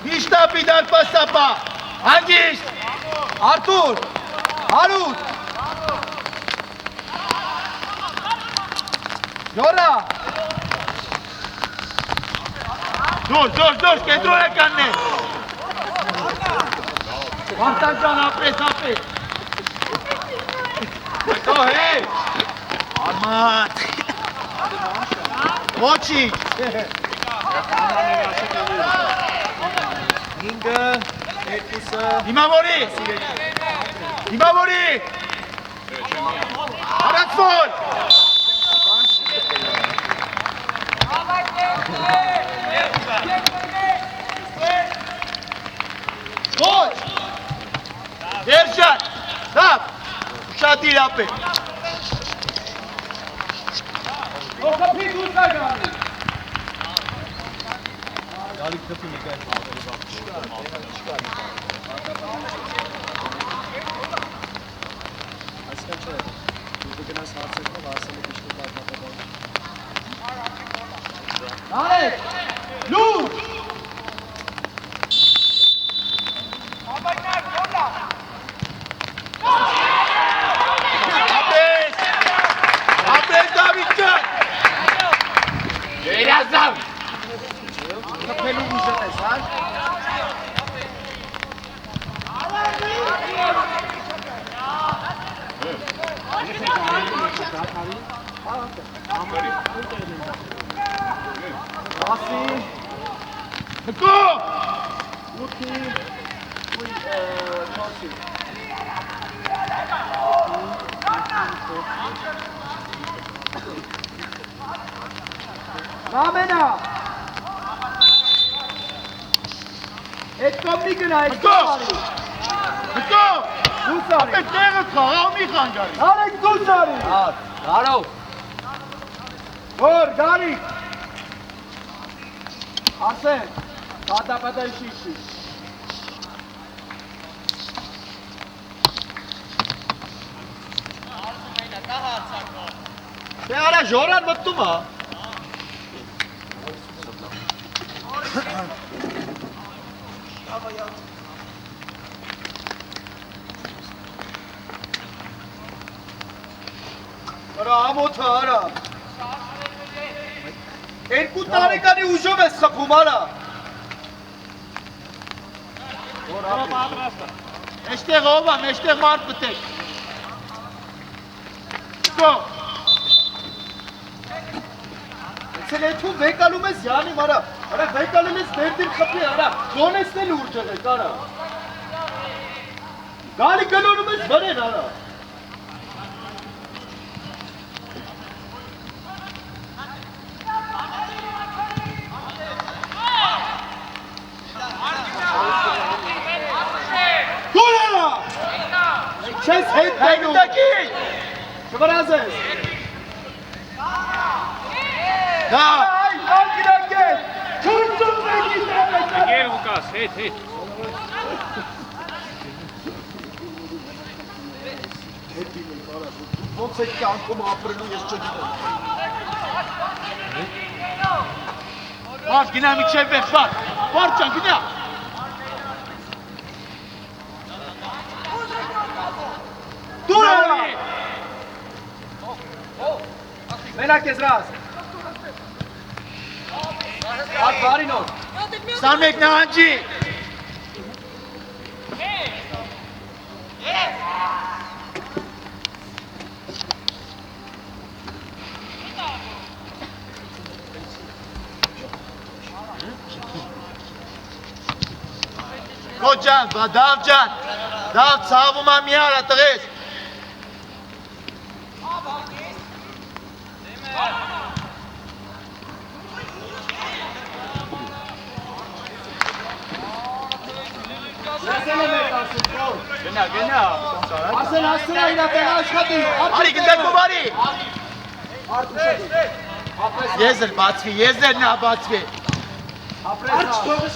S3: Միշտա պիդար պասապա, հանգիշտ, Արտուր, Հարութ, Յորա, դուր, կենտրոնականն է, Վարտանջան ապրես, հետո հեչ, արմատ, ոչինչ, 5-ը, 2-ը, Հիմավորի, Արացվոլ, ոչ, դերջան, լավ, շատ իրապ է,
S5: Ոխապի դուրսա գանի։ Նարեկ, լուր,
S3: ապրես Դավիթ ջան,
S2: Երազավ։
S5: կպելու ուժը ես, հա։ Ասի,
S3: նկո,
S5: ուտի, չոսի։ Ռամենա, էդ կոմնի գնա, էդ կոմնի։
S3: նկո,
S5: Դուսարի,
S3: ապե տեղը խաղալ մի խանգարի,
S5: արեք դուսարի։ Գարով։ Որ, գարիկ։ Արսեն, պատապատա իշի։
S3: դե արա ժորան մտնում հա,
S5: Արա ամոթը արա։ Երկու տարեկանի ուժով ես խփում արա։
S3: Մեջտեղ ով է, մեջտեղ մարդ մտեք։ Գո։
S5: Ցել էթու վեկալում ես յանի արա։ Արա վեկալել ես դերդին խփի արա։ Գոնեսնել ուրջեղ եք արա։ Գալի գնոնում ես վրեն արա։ Չես հետ դենում։ Չվրազ ես։
S3: Դա։
S5: Այլ գնանք ես։ Չուրծում եկի դրամեք։
S6: Գեր Ուկաս, հետ։
S5: Ոնց եք կյանքում ապրելու ես չգիտեմ։
S3: Մարդ գնա միջև վեխվար։ Մարդ ջան գնա։
S5: Դուր արա։ Մենակ ես ռազ։ Հատ վարինով։
S3: 21 նահանջի։ Գոջան, դավ ջան, դավ ցավում է մի արա տղես։
S5: Լասել եմ եք ասում, կոր։
S2: Գնա,
S5: Ասեն հասցեն այն ապեն աշխատի։
S3: Արի գնդակով արի։
S5: Արդ ուշադի։ Ապրես
S3: Եզր բացվի, եզր նա բացվի։
S5: Արդ չթողես։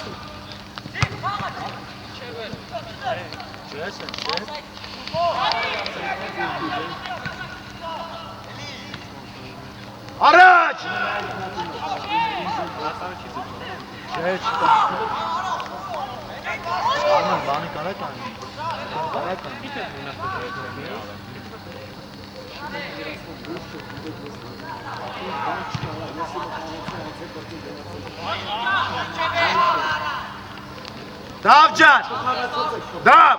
S3: Առաջ։ Արման բանի կարա կանի։ Դավ ջան։ Դավ։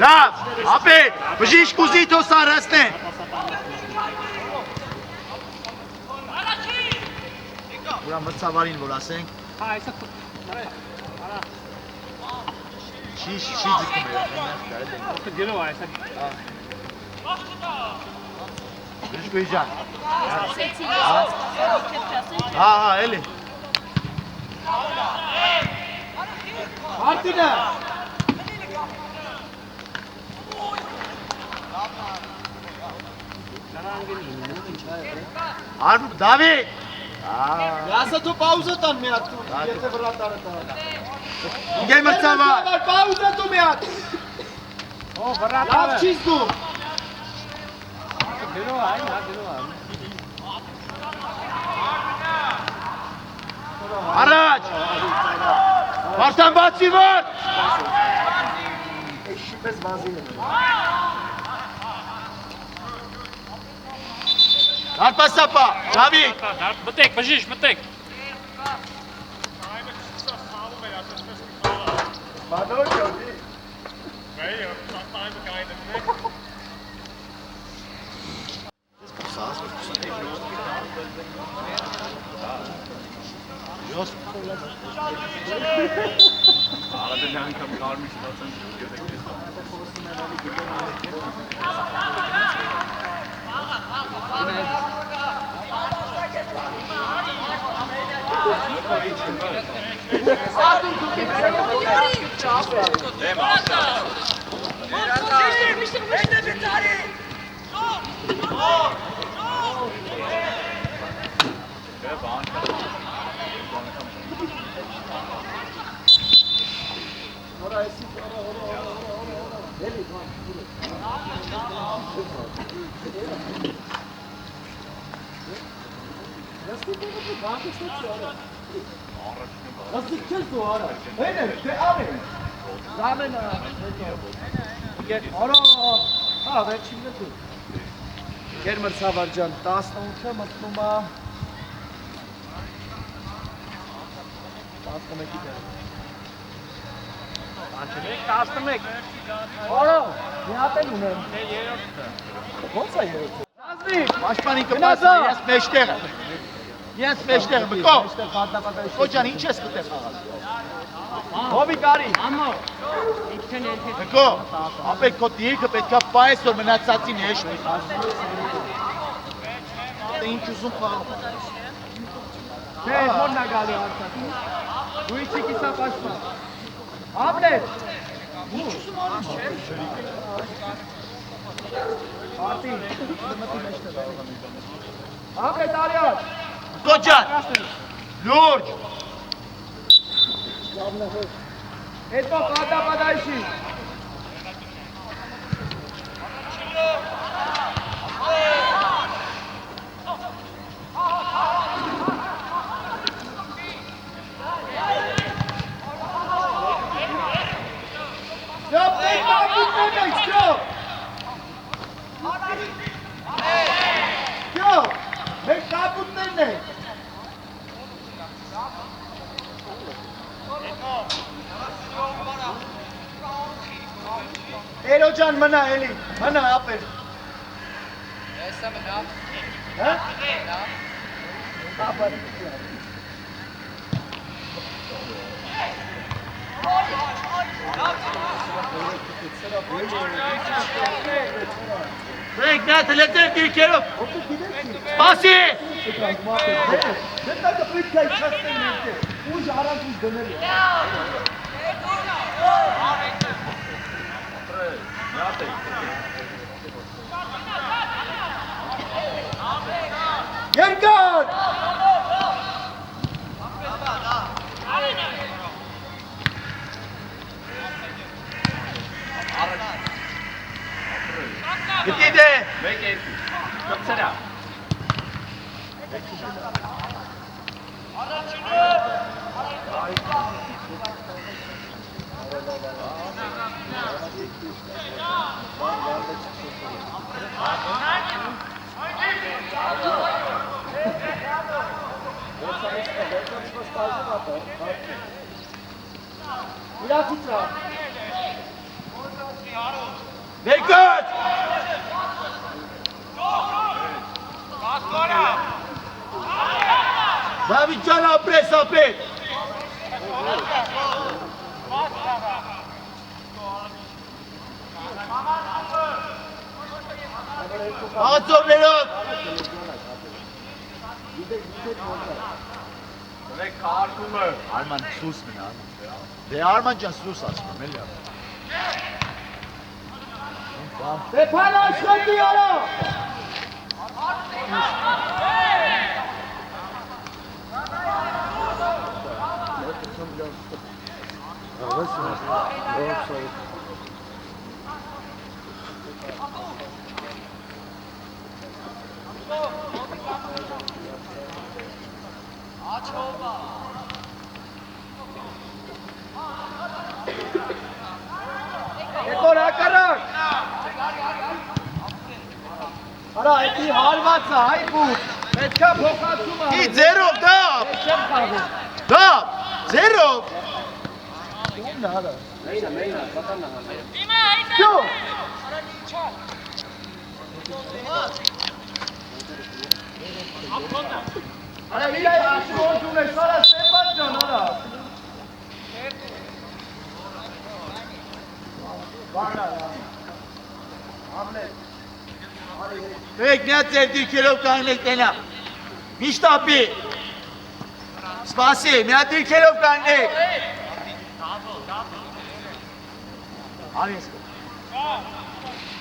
S3: Դավ։ Ապետ, բժիշկ ուզի թո սարասնեն։ Ուրա մրցավարին որ ասենք։
S6: Հա, այսա
S3: Չի ձգում է։
S6: գերո այսա։
S3: Բժիշկ ջան։
S7: Սեցի
S3: Հա, էլի։
S5: Արտինը։
S3: Արմ Դավիթ։
S5: Ասա դու պաուզա տան մի հատ, եթե վրատարը տան։
S3: Իգե մրցավար։
S5: Պաուզա դու մի հատ։
S6: Օ, վրատը։
S5: Լավ չիս դու։
S6: Գերո այն, հա, գերո այն։
S3: Առաջ։ Վարդան բացի վարդ։
S5: Էշիպես վազին եմ։
S3: Դարպասապա, Դավիթ։
S6: Մտեք, բժիշկ, մտեք։
S5: Բադոր ջոդի։
S2: Arada ne ankam karmış zaten.
S5: Nasıl kes o ara? Aynen, de abi. Զամենը։ Արա, հա, վերջինն է դու։ Գերմրցավար ջան, 18-ը մտնում է 11-ի դեր։
S6: 11
S5: Արա, մի հատ էլ ունեմ։
S6: երրորդը։
S5: Ո՞նց է երրորդը։ Ազնիվ,
S3: Պաշտպանի կպասը, ես մեջտեղը։ Ես մեջտեղը, բկո։
S5: Պատապատայ։
S3: Ոչան, ինչ ես կտեղ խաղալ։
S5: Հովի կարի։
S6: Ամո։ Իքեն ենթի։
S3: Բկո, ապետ քո դիրքը պետքա պայես, որ մնացածին հեշտի։ Դե ինչ ուզում խաղում։
S5: Դե, ո՞րն է գալու հարցած։ Դու իչի կիսա պաշտպան։ Աբլետ։
S3: Ինչ ուզում անում։
S5: Արտի։ Աբլետ արյալ։
S3: Բկո ջան, լուրջ։
S5: Հետո պատապատայշի։ Մենք կապուտներն ենք։ Էրո ջան մնա էլի, մնա ապեր։
S1: Եսա մնա։
S5: Հա?
S1: Մնա։
S5: Ապեր։
S3: Մենք նա թլեցեր դիրքերով։ Սպասի։
S5: Դե տակը պետք է իչացնեն մենքե, ուժ առանց ուժ դնել է։ Երկար!
S3: Գտի դե։
S2: Մեկ երկու։ Կպցրա։
S5: Իրացիցա։
S3: Ներկոց։ Դավիթ ջան ապրես ապետ։ Աղացորներով։
S2: Մեկ քարտումը։
S3: Արման սուս մնա։ Դե Արման ջան սուս ասում եմ էլի։
S5: Դե փան աշխատի արա։ Եկոր հակարակ։ Արա, էդի հարվածը, հայ բուր, պետքա փոխացում է։
S3: Ի ձերով դապ։
S5: Չեմ խաղում։
S3: Դապ։ Ձերով։
S5: Ո՞ւմն է արա։
S6: Մեյնա, կատանա։
S5: Դու։ Արա, իրա ինչ ոնց ունես, արա, Ստեփան ջան, արա։ Վարնա, Ամլետ։
S3: Մեկ նա ձեր դիրքերով կանգնեք տենա։ Միշտ ապի։ Սպասի, մի հատ դիրքերով կանգնեք։ Արես։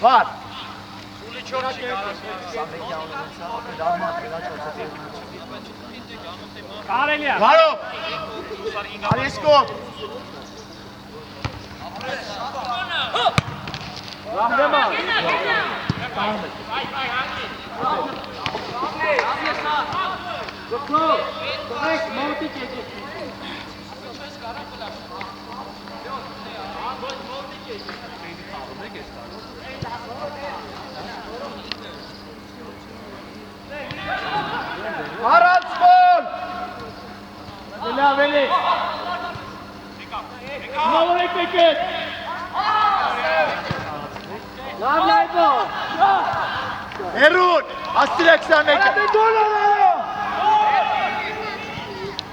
S3: Վար։
S6: Կարելիա։
S3: Վարով։ Արեսկով։
S5: Ռահմեմա։ Գոքո, տեք մոտիկ եկեք։ Առանց գոլ։ Լավ էլի։ Նորեք եկեք։ Լավ նայտո։
S3: Հերուն, աստիրեք 21-ը։
S5: Դե գոլ արա։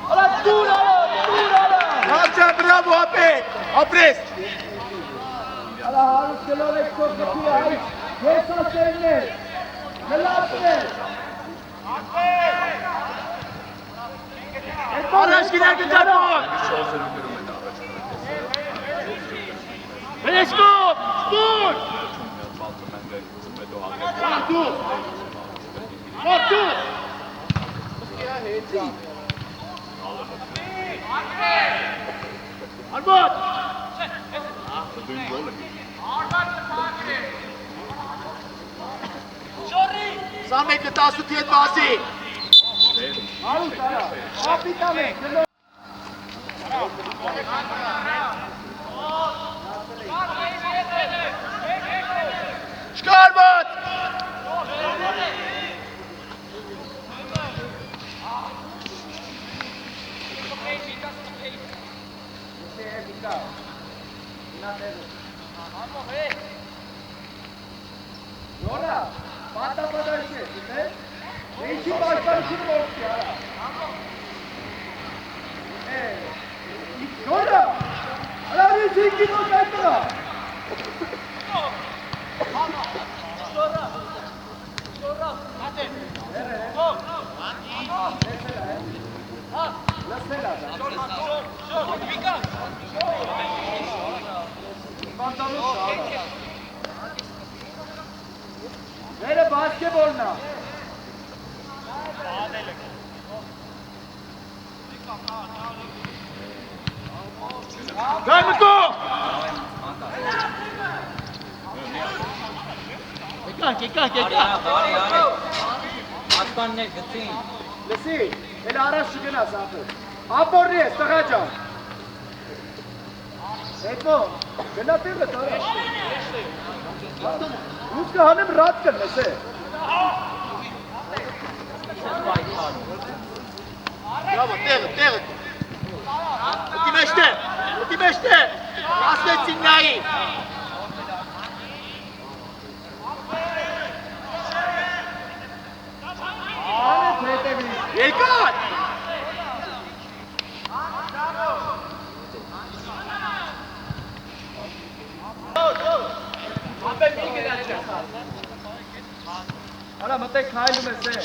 S5: Արա դուր արա։
S3: Հաճա, բրավո, ապետ, ապրես։
S5: Արա հարուս գլորեք կողքի այ։ Ես ասելներ։ Մլապներ։
S3: Առաջ գնանք դատում։ Վրեշկո, դուր։ Դուր։ Դուր։ Արմոտ։ Սամեկը 18-ի հետ բազի։
S5: Հարուս արա։ Կապիտան է։
S3: Շկարմոտ։
S5: Նորա, պատապադարիք է, դիտե՞, ինչի պաշտարություն որքի արա։ Նորա, արավից ինքի նոտ այտրա։ Լսել ադա։ Պանտանոս շաղա։ Vere basketbolna.
S3: Գայմտո։ Եկակ։
S1: Ասպաններ գծին։
S5: Լսի, էլ առաջ չգնաս ապր։ Ապորնի ես, տղա ջան։ Հետո, գնա տեղը տարա։ Ուց կհանեմ ռատ կնես է։
S3: Բրավո, տեղը։ Ուտի մեջտե։ Ասեցին նայի։
S5: Անես հետևի։
S3: Եկան։
S5: Արա մտեք հայլում ես է։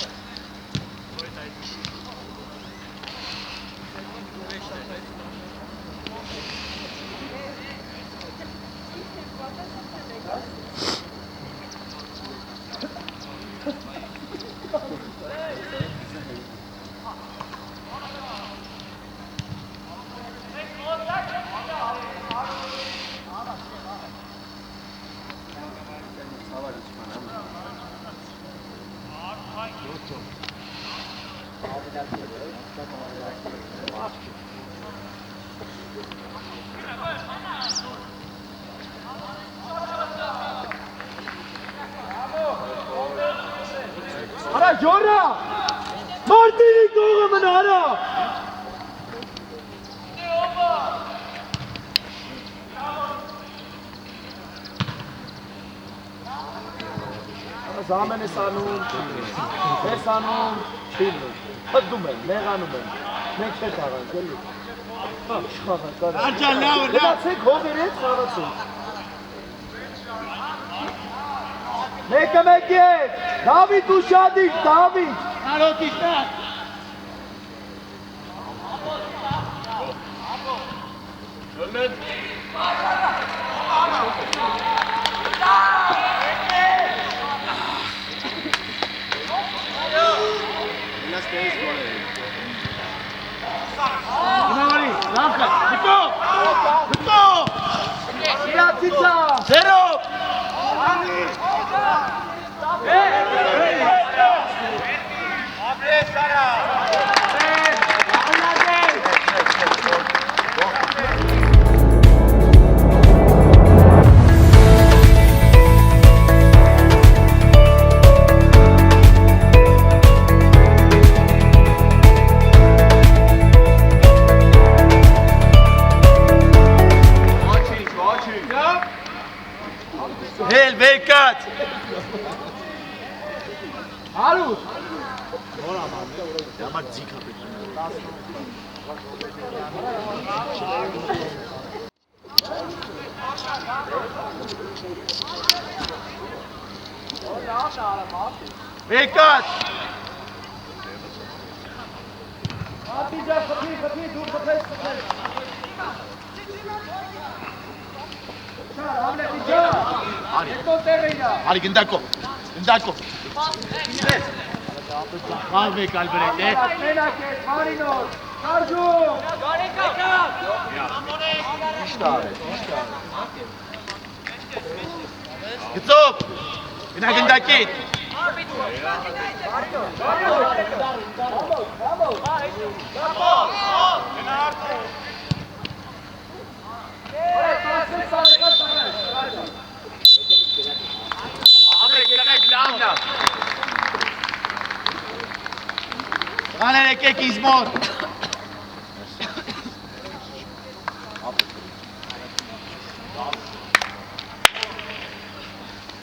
S5: Արա ջորա։ Մարտինի կողը մնարա։ Զամեն ես անում, չիլնում, հդում են, մեղանում են, մենք չեք աղանք, էլի։ Շխաղանք, կարա։
S3: Արջան, լավ։
S5: Գնացեք հողերից խաղացում։ Մեկը մեկ ես, Դավիթ ու Շադիկ, Դավիթ։
S3: Արոտիշ նա։
S5: Իրացիցա։
S3: Զերո։ Հել, վեկած։
S5: Հարուր։
S3: Համար ձիգ ապետ։ Վեկած։
S5: Ատիջա խփի, դու խփես։ Շար, համլետ իջա։ Երկո տեղ իրա։
S3: Արի գնդակով։ Ալ մեկ ալբրետ է։
S5: Մենակ է, Մարինոր, շարժում։
S3: Գծով։ Գնա գնդակին։ Կաներ եկեք իզմոր։